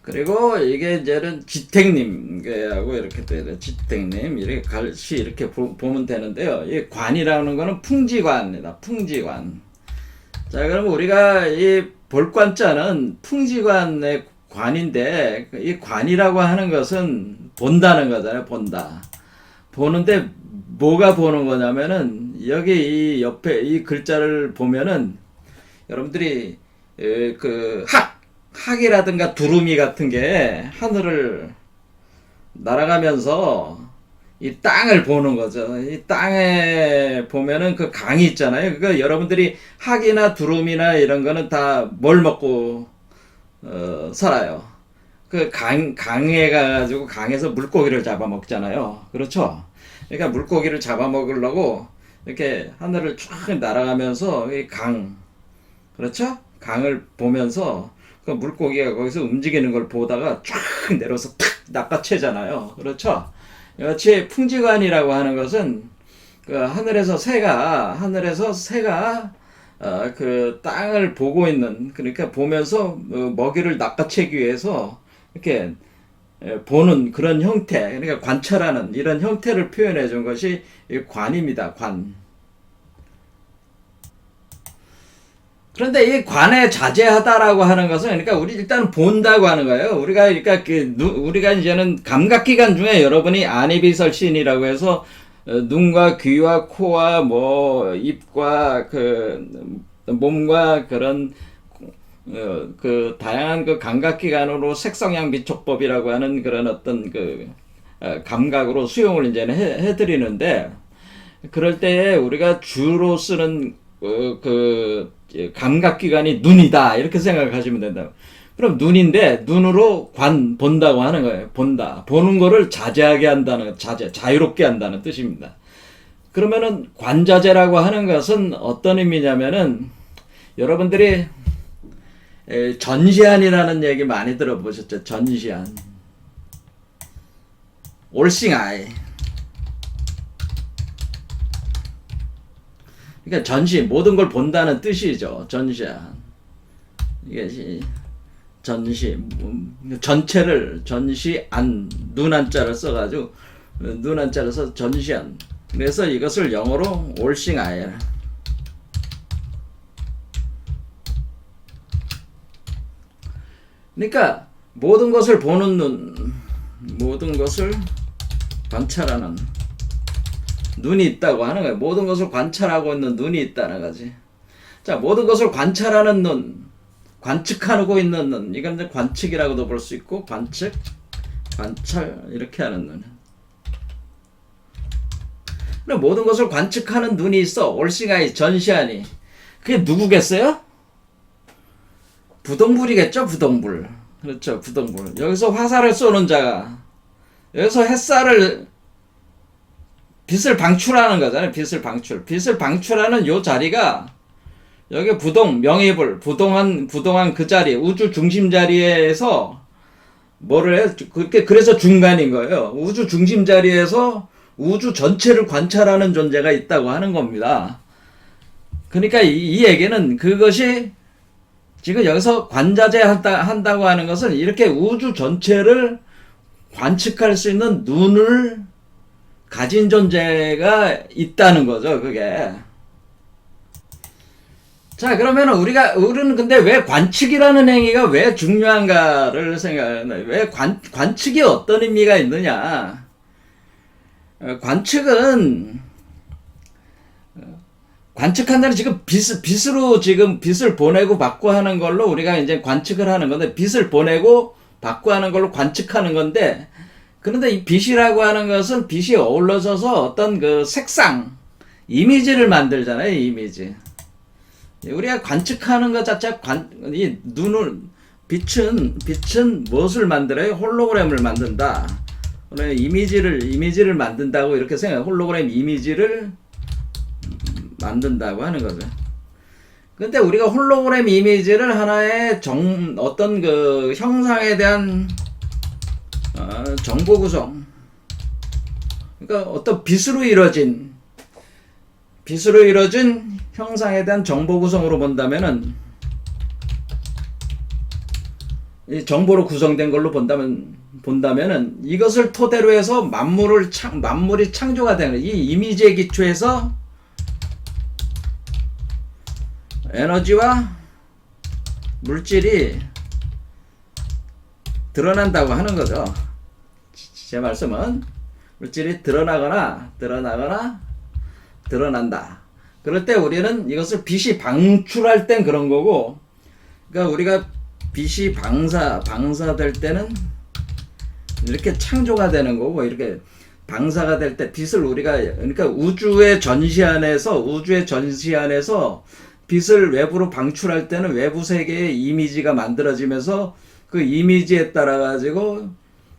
그리고 이게 이제는 지택님하고 이렇게 돼요. 지택님 이렇게 같이 이렇게 보면 되는데요. 이 관이라는 거는 풍지관입니다. 풍지관. 자, 그럼 우리가 이 볼관자는 풍지관의 관인데, 이 관이라고 하는 것은 본다는 거잖아요. 본다. 보는데 뭐가 보는 거냐면은, 여기 이 옆에 이 글자를 보면은 여러분들이 학이라든가 두루미 같은 게 하늘을 날아가면서 이 땅을 보는 거죠. 이 땅에 보면은 그 강이 있잖아요. 그러니까 여러분들이 학이나 두루미나 이런 거는 다 뭘 먹고 살아요. 강에 가가지고 강에서 물고기를 잡아먹잖아요. 그렇죠? 그러니까 물고기를 잡아먹으려고 이렇게 하늘을 쫙 날아가면서 이 그렇죠? 강을 보면서 그 물고기가 거기서 움직이는 걸 보다가 쫙 내려서 탁 낚아채잖아요. 그렇죠? 역시 풍지관이라고 하는 것은 하늘에서 새가 그 땅을 보고 있는, 그러니까 보면서 먹이를 낚아채기 위해서 이렇게 보는 그런 형태, 그러니까 관찰하는 이런 형태를 표현해 준 것이 관입니다. 관. 그런데 이 관에 자제하다라고 하는 것은, 그러니까 우리 일단 본다고 하는 거예요. 우리가 그러니까 우리가 이제는 감각기관 중에 여러분이 안이비설신이라고 해서 눈과 귀와 코와 뭐 입과 몸과 그런 다양한 감각기관으로 색성향 비촉법이라고 하는 그런 어떤 감각으로 수용을 이제는 해드리는데, 그럴 때에 우리가 주로 쓰는 감각기관이 눈이다 이렇게 생각하시면 된다. 그럼 눈인데 눈으로 본다고 하는 거예요. 본다. 보는 거를 자제하게 한다는, 자유롭게 한다는 뜻입니다. 그러면은 관자재라고 하는 것은 어떤 의미냐면은, 여러분들이 전시안이라는 얘기 많이 들어보셨죠? 전시안. 올싱아이. 그러니까 전시, 모든 걸 본다는 뜻이죠. 전시안. 이게 전시, 전체를 전시안, 눈한자를 써가지고 눈한자를 써서 전시안. 그래서 이것을 영어로 올싱아이. 그러니까 모든 것을 보는 눈, 모든 것을 관찰하는 눈이 있다고 하는 거예요. 모든 것을 관찰하고 있는 눈이 있다는 거지. 자, 모든 것을 관찰하는 눈, 관측하고 있는 눈, 이건 이제 관측이라고도 볼 수 있고, 관측, 관찰 이렇게 하는 눈. 그럼 모든 것을 관측하는 눈이 있어. 올싱아이, 전시하니. 그게 누구겠어요? 부동불이겠죠, 부동불. 그렇죠. 부동불. 여기서 화살을 쏘는 자가 여기서 빛을 방출하는 거잖아요. 빛을 방출하는 요 자리가 여기 명예불, 부동한 그 자리, 우주 중심 자리에서 뭐를 해? 그래서 중간인 거예요. 우주 중심 자리에서 우주 전체를 관찰하는 존재가 있다고 하는 겁니다. 그러니까 이 얘기는 그것이 지금 여기서 관자재 한다고 하는 것은 이렇게 우주 전체를 관측할 수 있는 눈을 가진 존재가 있다는 거죠, 그게. 자, 그러면 우리는 근데 왜 관측이라는 행위가 왜 중요한가를 생각하는, 왜 관측이 어떤 의미가 있느냐. 관측한다는 지금 빛으로 지금 빛을 보내고 받고 하는 걸로 우리가 이제 관측을 하는 건데, 빛을 보내고 받고 하는 걸로 관측하는 건데, 그런데 이 빛이라고 하는 것은 빛이 어우러져서 어떤 그 색상, 이미지를 만들잖아요, 이미지. 우리가 관측하는 것 자체가 빛은 무엇을 만들어요? 홀로그램을 만든다. 이미지를 만든다고 이렇게 생각해요. 홀로그램 이미지를 만든다고 하는 거죠. 근데 우리가 홀로그램 이미지를 하나의 어떤 그 형상에 대한 정보 구성, 그러니까 어떤 빛으로 이루어진 형상에 대한 정보 구성으로 본다면은, 이 정보로 구성된 걸로 본다면은 이것을 토대로 해서 만물이 창조가 되는, 이 이미지의 기초에서 에너지와 물질이 드러난다고 하는 거죠. 제 말씀은 물질이 드러나거나 드러난다. 그럴 때 우리는 이것을 빛이 방출할 땐 그런 거고, 그러니까 우리가 빛이 방사될 때는 이렇게 창조가 되는 거고, 이렇게 방사가 될 때 빛을 그러니까 우주의 전시 안에서 빛을 외부로 방출할 때는 외부 세계의 이미지가 만들어지면서 그 이미지에 따라 가지고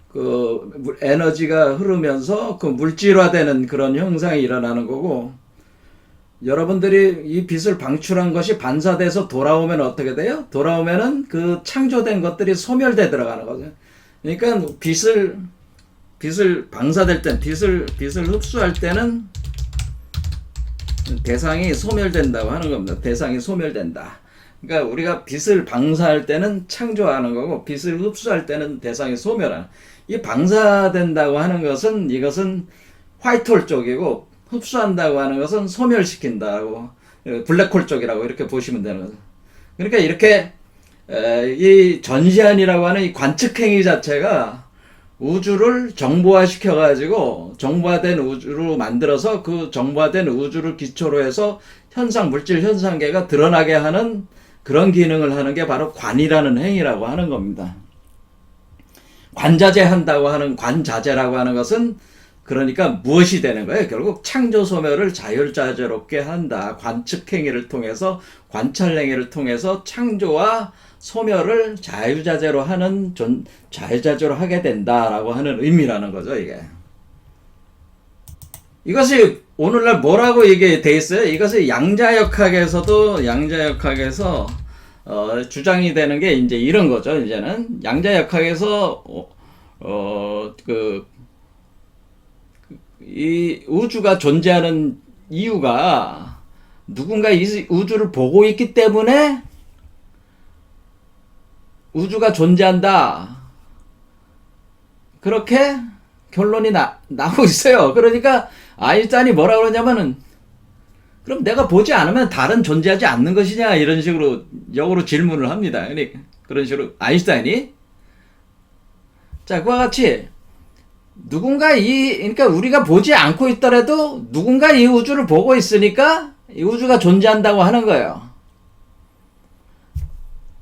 그 에너지가 흐르면서 그 물질화되는 그런 형상이 일어나는 거고, 여러분들이 이 빛을 방출한 것이 반사돼서 돌아오면 어떻게 돼요? 돌아오면은 그 창조된 것들이 소멸돼 들어가는 거죠. 그러니까 빛을 방사될 땐, 빛을 흡수할 때는 대상이 소멸된다고 하는 겁니다. 대상이 소멸된다. 그러니까 우리가 빛을 방사할 때는 창조하는 거고, 빛을 흡수할 때는 대상이 소멸하는. 이 방사된다고 하는 것은, 이것은 화이트홀 쪽이고, 흡수한다고 하는 것은 소멸시킨다고, 블랙홀 쪽이라고 이렇게 보시면 되는 거죠. 그러니까 이렇게 이 전시안이라고 하는 이 관측행위 자체가 우주를 정보화시켜가지고 정보화된 우주로 만들어서 그 정보화된 우주를 기초로 해서 물질 현상계가 드러나게 하는 그런 기능을 하는 게 바로 관이라는 행위라고 하는 겁니다. 관자재라고 하는 것은 그러니까 무엇이 되는 거예요? 결국 창조 소멸을 자율자재롭게 한다. 관측행위를 통해서, 관찰행위를 통해서 창조와 소멸을 자유자재로 하게 된다라고 하는 의미라는 거죠, 이게. 이것이 오늘날 뭐라고 이게 돼 있어요? 이것이 양자역학에서 주장이 되는 게 이제 이런 거죠. 이제는 양자역학에서 이 우주가 존재하는 이유가 누군가 이 우주를 보고 있기 때문에 우주가 존재한다. 그렇게 결론이 나오고 있어요. 그러니까 아인슈타인이 뭐라 그러냐면은, 그럼 내가 보지 않으면 다른 존재하지 않는 것이냐, 이런 식으로 역으로 질문을 합니다. 그런 식으로 아인슈타인이. 자, 그와 같이 그러니까 우리가 보지 않고 있더라도 누군가 이 우주를 보고 있으니까 이 우주가 존재한다고 하는 거예요.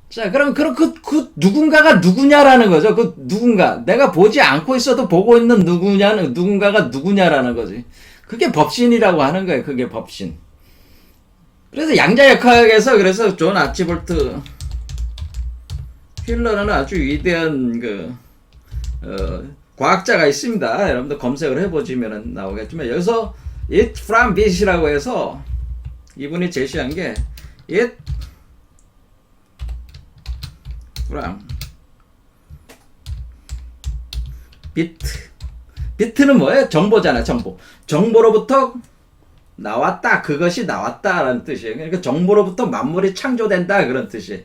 자, 그럼 그 누군가가 누구냐라는 거죠. 그 누군가. 내가 보지 않고 있어도 보고 있는 누군가가 누구냐라는 거지. 그게 법신이라고 하는 거예요. 그게 법신. 그래서 양자역학에서, 그래서 존 아치볼트 힐러는 아주 위대한 과학자가 있습니다. 여러분들 검색을 해보시면 나오겠지만 여기서 it from bit이라고 해서 이분이 제시한 게 it from bit. 비트는 뭐예요? 정보잖아, 정보. 정보로부터 나왔다, 그것이 나왔다라는 뜻이에요. 그러니까 정보로부터 만물이 창조된다 그런 뜻이에요.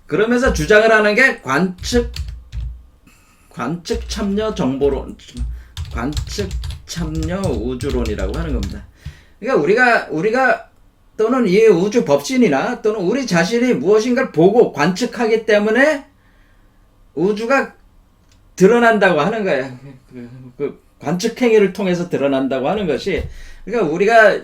그러면서 주장을 하는 게 관측 참여 정보론, 관측 참여 우주론이라고 하는 겁니다. 그러니까 우리가 또는 이 우주 법신이나 또는 우리 자신이 무엇인가를 보고 관측하기 때문에 우주가 드러난다고 하는 거야. 그 관측 행위를 통해서 드러난다고 하는 것이, 그러니까 우리가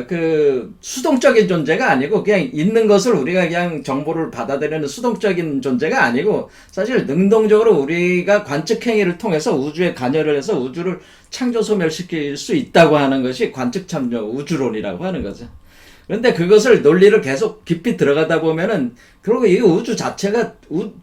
그 수동적인 존재가 아니고 그냥 있는 것을 우리가 그냥 정보를 받아들이는 수동적인 존재가 아니고 사실 능동적으로 우리가 관측 행위를 통해서 우주에 관여를 해서 우주를 창조 소멸시킬 수 있다고 하는 것이 관측 참여 우주론이라고 하는 거죠. 그런데 그것을 논리를 계속 깊이 들어가다 보면은 결국 이 우주 자체가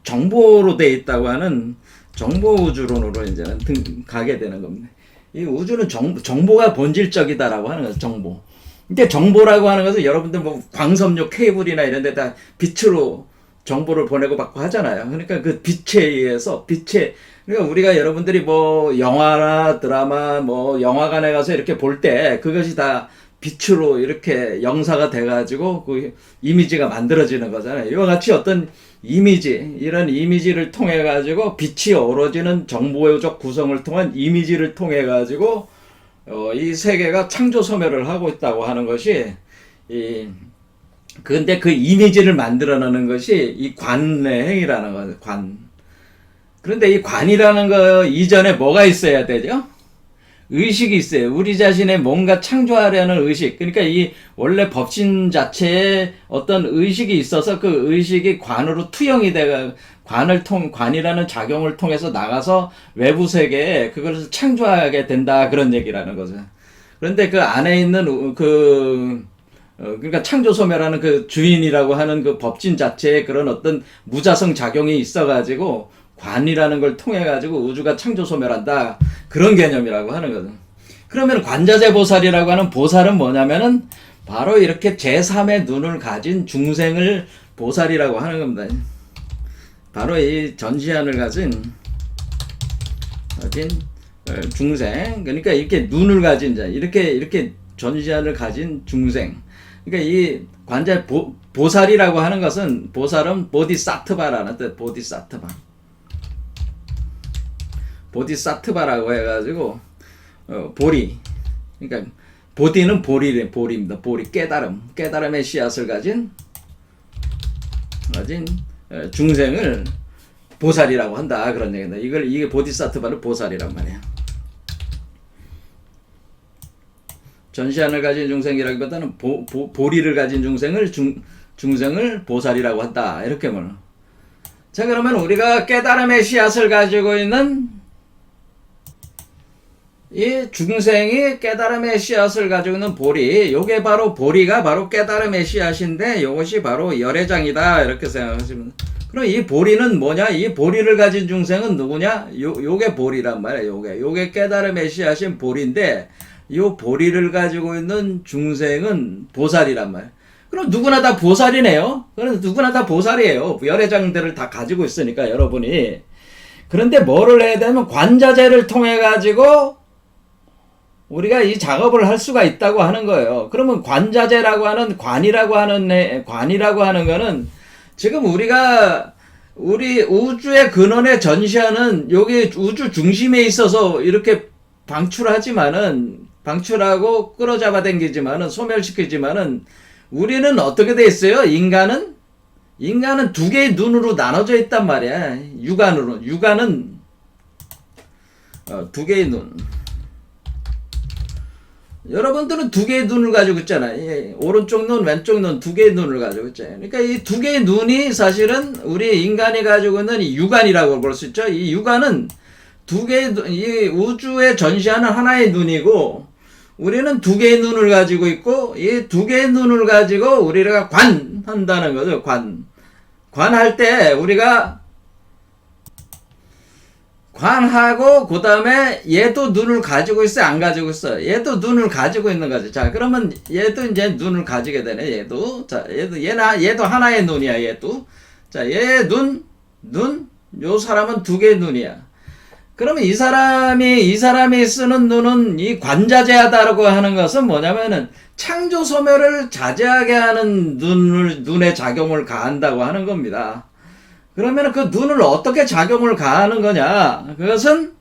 정보로 되어 있다고 하는 정보 우주론으로 이제는 가게 되는 겁니다. 이 우주는 정보가 본질적이다라고 하는 거죠. 정보. 근데 정보라고 하는 것은 여러분들 뭐 광섬유 케이블이나 이런 데다 빛으로 정보를 보내고 받고 하잖아요. 그러니까 그 빛에 의해서 그러니까 우리가 여러분들이 뭐 영화나 드라마 뭐 영화관에 가서 이렇게 볼 때 그것이 다 빛으로 이렇게 영사가 돼가지고 그 이미지가 만들어지는 거잖아요. 이와 같이 어떤 이미지, 이런 이미지를 통해 가지고 빛이 어우러지는 정보적 구성을 통한 이미지를 통해 가지고 이 세계가 창조 소멸을 하고 있다고 하는 것이 근데 그 이미지를 만들어내는 것이 이 관의 행위라는 거죠. 관. 그런데 이 관이라는 거 이전에 뭐가 있어야 되죠? 의식이 있어요. 우리 자신의 뭔가 창조하려는 의식. 그러니까 이 원래 법신 자체에 어떤 의식이 있어서 그 의식이 관으로 투영이 돼가 관이라는 작용을 통해서 나가서 외부 세계에 그것을 창조하게 된다 그런 얘기라는 거죠. 그런데 그 안에 있는 그러니까 창조 소멸하는 그 주인이라고 하는 그 법진 자체에 그런 어떤 무자성 작용이 있어가지고 관이라는 걸 통해 가지고 우주가 창조 소멸한다 그런 개념이라고 하는 거죠. 그러면 관자재 보살이라고 하는 보살은 뭐냐면은 바로 이렇게 제3의 눈을 가진 중생을 보살이라고 하는 겁니다. 바로 이 전시안을 가진 중생, 그러니까 이렇게 눈을 가진 자, 이렇게 전시안을 가진 중생. 그러니까 이 관자 보살이라고 하는 것은 보살은 보디사트바라는 뜻, 보디사트바라고 해가지고 보리, 그러니까 보디는 보리입니다. 보리, 깨달음의 씨앗을 가진 중생을 보살이라고 한다 그런 얘기입니다. 이게 보디사트바는 보살이란 말이에요. 전시안을 가진 중생이라기보다는 보리를 가진 중생을 보살이라고 한다 이렇게 말해요. 자, 그러면 우리가 깨달음의 씨앗을 가지고 있는 이 중생이 깨달음의 씨앗을 가지고 있는 보리, 요게 바로 보리가 바로 깨달음의 씨앗인데 요것이 바로 열애장이다 이렇게 생각하시면. 그럼 이 보리는 뭐냐? 이 보리를 가진 중생은 누구냐? 요게 보리란 말이에요. 요게 깨달음의 씨앗인 보리인데 요 보리를 가지고 있는 중생은 보살이란 말이에요. 그럼 누구나 다 보살이네요. 그럼 누구나 다 보살이에요. 열애장들을 다 가지고 있으니까 여러분이. 그런데 뭐를 해야 되냐면 관자재를 통해 가지고 우리가 이 작업을 할 수가 있다고 하는 거예요. 그러면 관자재라고 하는 관이라고 하는 거는 지금 우리 우주의 근원에 전시하는 여기 우주 중심에 있어서 이렇게 방출하고 끌어잡아 당기지만은 소멸시키지만은 우리는 어떻게 돼 있어요? 인간은 두 개의 눈으로 나눠져 있단 말이야. 육안은 두 개의 눈. 여러분들은 두 개의 눈을 가지고 있잖아요. 오른쪽 눈, 왼쪽 눈, 두 개의 눈을 가지고 있잖아요. 그러니까 이 두 개의 눈이 사실은 우리 인간이 가지고 있는 이 육안이라고 볼 수 있죠. 이 육안은 이 우주에 전시하는 하나의 눈이고, 우리는 두 개의 눈을 가지고 있고, 이 두 개의 눈을 가지고 우리가 관한다는 거죠. 관할 때 우리가 관하고 그 다음에 얘도 눈을 가지고 있어 안 가지고 있어? 얘도 눈을 가지고 있는 거지. 자 그러면 얘도 이제 눈을 가지게 되네. 얘도 자 얘도 하나의 눈이야. 얘도 자 얘 요 사람은 두 개의 눈이야. 그러면 이 사람이 쓰는 눈은 이 관자재하다라고 하는 것은 뭐냐면은 창조 소멸을 자제하게 하는 눈에 작용을 가한다고 하는 겁니다. 그러면 그 눈을 어떻게 작용을 가하는 거냐? 그것은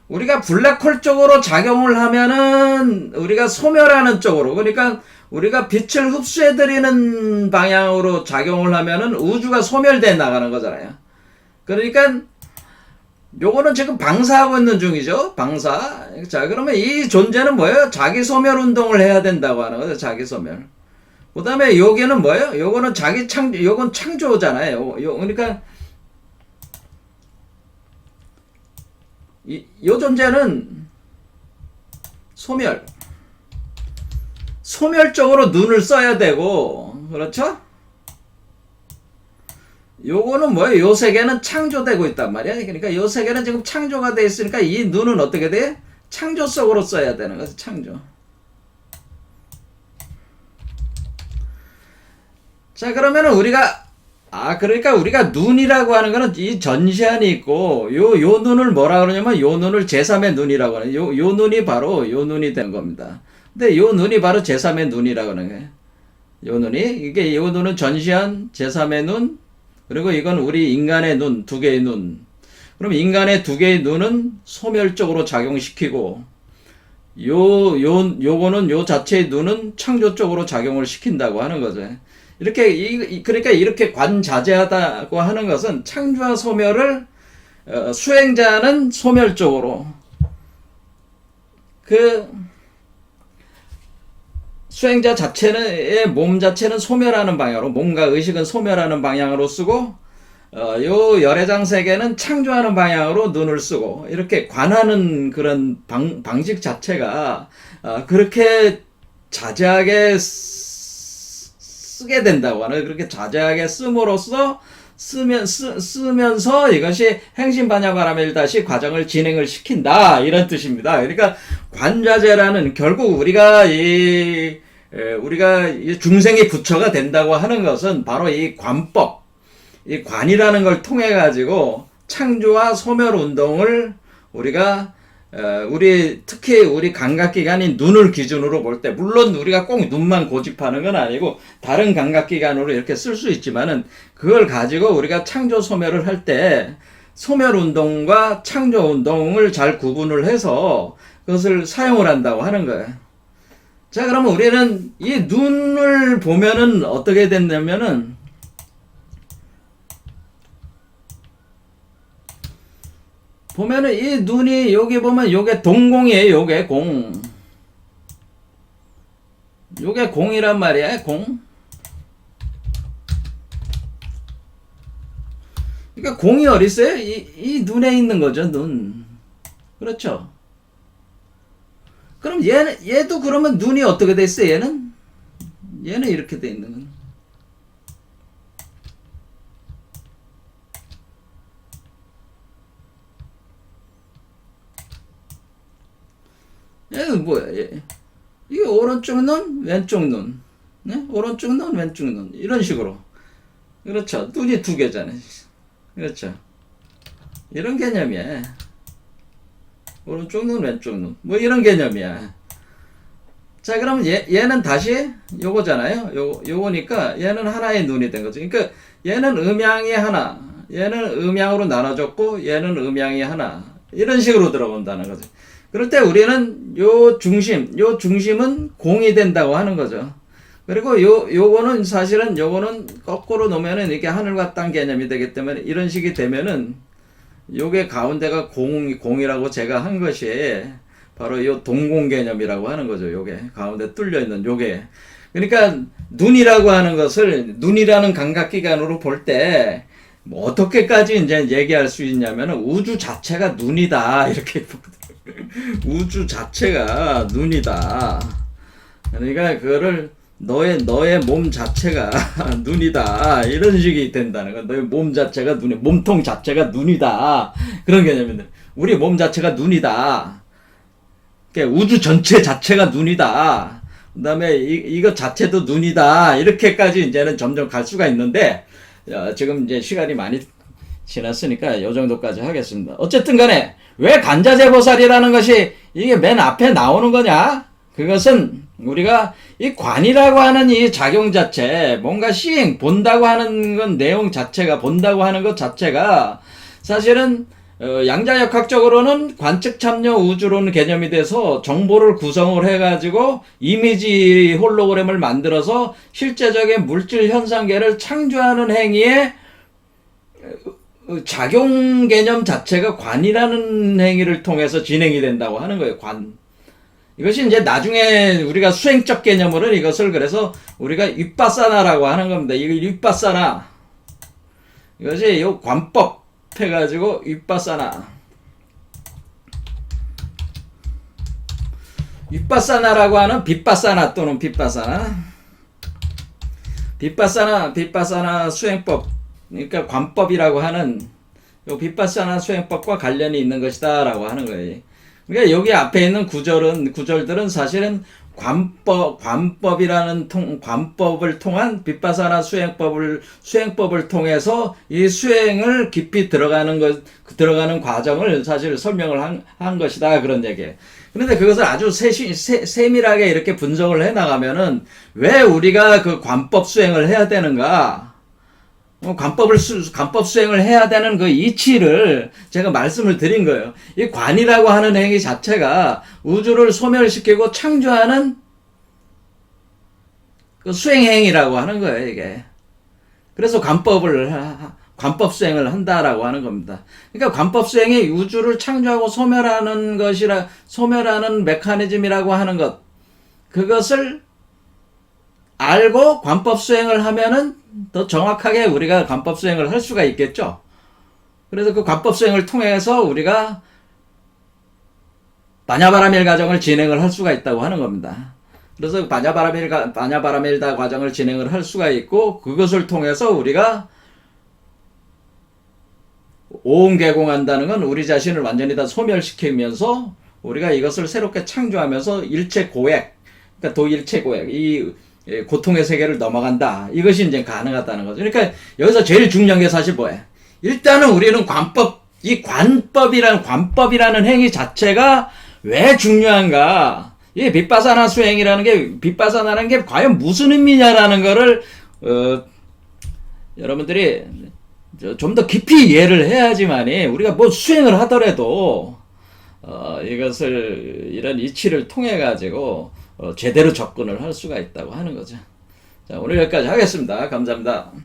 우리가 블랙홀 쪽으로 작용을 하면은 우리가 소멸하는 쪽으로, 그러니까 우리가 빛을 흡수해드리는 방향으로 작용을 하면은 우주가 소멸돼 나가는 거잖아요. 그러니까 요거는 지금 방사하고 있는 중이죠. 방사. 자, 그러면 이 존재는 뭐예요? 자기 소멸 운동을 해야 된다고 하는 거죠. 자기 소멸. 그 다음에 여기는 뭐예요? 요거는 요건 창조잖아요. 그러니까, 요 존재는 소멸적으로 눈을 써야 되고, 그렇죠? 요거는 뭐예요? 요 세계는 창조되고 있단 말이야. 그러니까 요 세계는 지금 창조가 돼 있으니까 이 눈은 어떻게 돼? 창조 속으로 써야 되는 거지. 창조. 자 그러면은 그러니까 우리가 눈이라고 하는 거는 이 전시안이 있고 요 눈을 뭐라 그러냐면 요 눈을 제3의 눈이라고 하는 요 눈이 바로 요 눈이 된 겁니다. 근데 요 눈이 바로 제3의 눈이라고 하는 거예요. 요 눈이 요 눈은 전시안 제3의 눈, 그리고 이건 우리 인간의 눈, 두 개의 눈. 그럼 인간의 두 개의 눈은 소멸적으로 작용시키고 요거는 요 자체의 눈은 창조적으로 작용을 시킨다고 하는 거죠. 그러니까 이렇게 관자재하다고 하는 것은 창조와 소멸을 수행자는 소멸적으로, 수행자 자체의 몸 자체는 소멸하는 방향으로, 몸과 의식은 소멸하는 방향으로 쓰고 요 열애장 세계는 창조하는 방향으로 눈을 쓰고, 이렇게 관하는 그런 방식 자체가 그렇게 자제하게 쓰게 된다고 하는, 그렇게 자제하게 씀으로써 쓰면서 이것이 행신반야바람일 다시 과정을 진행을 시킨다, 이런 뜻입니다. 그러니까 관자재라는, 결국 우리가 중생의 부처가 된다고 하는 것은 바로 이 관법, 이 관이라는 걸 통해 가지고 창조와 소멸 운동을 우리가 특히 우리 감각기관인 눈을 기준으로 볼 때, 물론 우리가 꼭 눈만 고집하는 건 아니고 다른 감각기관으로 이렇게 쓸 수 있지만은, 그걸 가지고 우리가 창조 소멸을 할 때 소멸 운동과 창조 운동을 잘 구분을 해서 그것을 사용을 한다고 하는 거예요. 자, 그러면 우리는 이 눈을 보면은 어떻게 됐냐면은, 보면은 이 눈이, 여기 보면 요게 동공이에요. 요게 공. 요게 공이란 말이야. 공. 그러니까 공이 어디 있어요? 이 눈에 있는 거죠. 눈. 그렇죠. 그럼 얘도 그러면 눈이 어떻게 돼 있어요? 얘는 이렇게 돼 있는 거예요. 얘는 뭐야? 이게 오른쪽 눈, 왼쪽 눈. 네? 오른쪽 눈, 왼쪽 눈. 이런 식으로. 그렇죠. 눈이 두 개잖아요. 그렇죠. 이런 개념이야. 오른쪽 눈, 왼쪽 눈. 뭐 이런 개념이야. 자, 그럼 얘는 다시 요거잖아요. 요거니까 얘는 하나의 눈이 된 거죠. 그러니까 얘는 음양이 하나, 얘는 음양으로 나눠졌고, 얘는 음양이 하나. 이런 식으로 들어본다는 거죠. 그럴 때 우리는 요 중심은 공이 된다고 하는 거죠. 그리고 요거는 사실은 요거는 거꾸로 놓으면은 이게 하늘과 땅 개념이 되기 때문에, 이런 식이 되면은 요게 가운데가 공이라고 제가 한 것이 바로 요 동공 개념이라고 하는 거죠. 요게 가운데 뚫려 있는 요게. 그러니까 눈이라고 하는 것을, 눈이라는 감각기관으로 볼 때 뭐 어떻게까지 이제 얘기할 수 있냐면은, 우주 자체가 눈이다, 이렇게 우주 자체가 눈이다. 그러니까 그거를 너의 몸 자체가 눈이다. 이런 식이 된다는 거. 너의 몸 자체가 눈이, 몸통 자체가 눈이다. 그런 개념인데. 우리 몸 자체가 눈이다. 그러니까 우주 전체 자체가 눈이다. 그 다음에 이것 자체도 눈이다. 이렇게까지 이제는 점점 갈 수가 있는데, 지금 이제 시간이 많이 지났으니까 이 정도까지 하겠습니다. 어쨌든 간에, 왜 간자재보살이라는 것이 이게 맨 앞에 나오는 거냐? 그것은 우리가 이 관이라고 하는 이 작용 자체, 뭔가 시행, 본다고 하는 건 내용 자체가, 본다고 하는 것 자체가 사실은 양자역학적으로는 관측 참여 우주론 개념이 돼서 정보를 구성을 해가지고 이미지 홀로그램을 만들어서 실제적인 물질 현상계를 창조하는 행위에 작용 개념 자체가 관이라는 행위를 통해서 진행이 된다고 하는 거예요. 관. 이것이 이제 나중에 우리가 수행적 개념으로는 이것을 그래서 우리가 윗바사나라고 하는 겁니다. 이 윗바사나. 이것이 요 관법 해가지고 윗바사나. 윗바사나라고 하는 빗바사나 또는 빗바사나. 빗바사나 수행법. 그러니까 관법이라고 하는 요 빗바사나 수행법과 관련이 있는 것이다라고 하는 거예요. 그러니까 여기 앞에 있는 구절들은 사실은 관법이라는 관법을 통한 빗바사나 수행법을 통해서 이 수행을 깊이 들어가는 과정을 사실 설명을 한 것이다. 그런 얘기예요. 그런데 그것을 아주 세밀하게 이렇게 분석을 해 나가면은 왜 우리가 그 관법 수행을 해야 되는가? 관법 수행을 해야 되는 그 이치를 제가 말씀을 드린 거예요. 이 관이라고 하는 행위 자체가 우주를 소멸시키고 창조하는 그 수행행위라고 하는 거예요, 이게. 그래서 관법 수행을 한다라고 하는 겁니다. 그러니까 관법 수행이 우주를 창조하고 소멸하는 메커니즘이라고 하는 것. 그것을 알고 관법 수행을 하면은 더 정확하게 우리가 관법 수행을 할 수가 있겠죠. 그래서 그 관법 수행을 통해서 우리가 바냐바라밀 과정을 진행을 할 수가 있다고 하는 겁니다. 그래서 바냐바라밀다 과정을 진행을 할 수가 있고 그것을 통해서 우리가 오음개공한다는 건 우리 자신을 완전히 다 소멸시키면서 우리가 이것을 새롭게 창조하면서 일체고액, 그러니까 도일체고액, 이 고통의 세계를 넘어간다. 이것이 이제 가능하다는 거죠. 그러니까 여기서 제일 중요한 게 사실 뭐예요? 일단은 우리는 이 관법이라는 행위 자체가 왜 중요한가? 이 빗바사나라는 게 과연 무슨 의미냐라는 거를, 여러분들이 좀 더 깊이 이해를 해야지만이 우리가 뭐 수행을 하더라도, 이런 이치를 통해 가지고, 제대로 접근을 할 수가 있다고 하는 거죠. 자, 오늘 여기까지 하겠습니다. 감사합니다.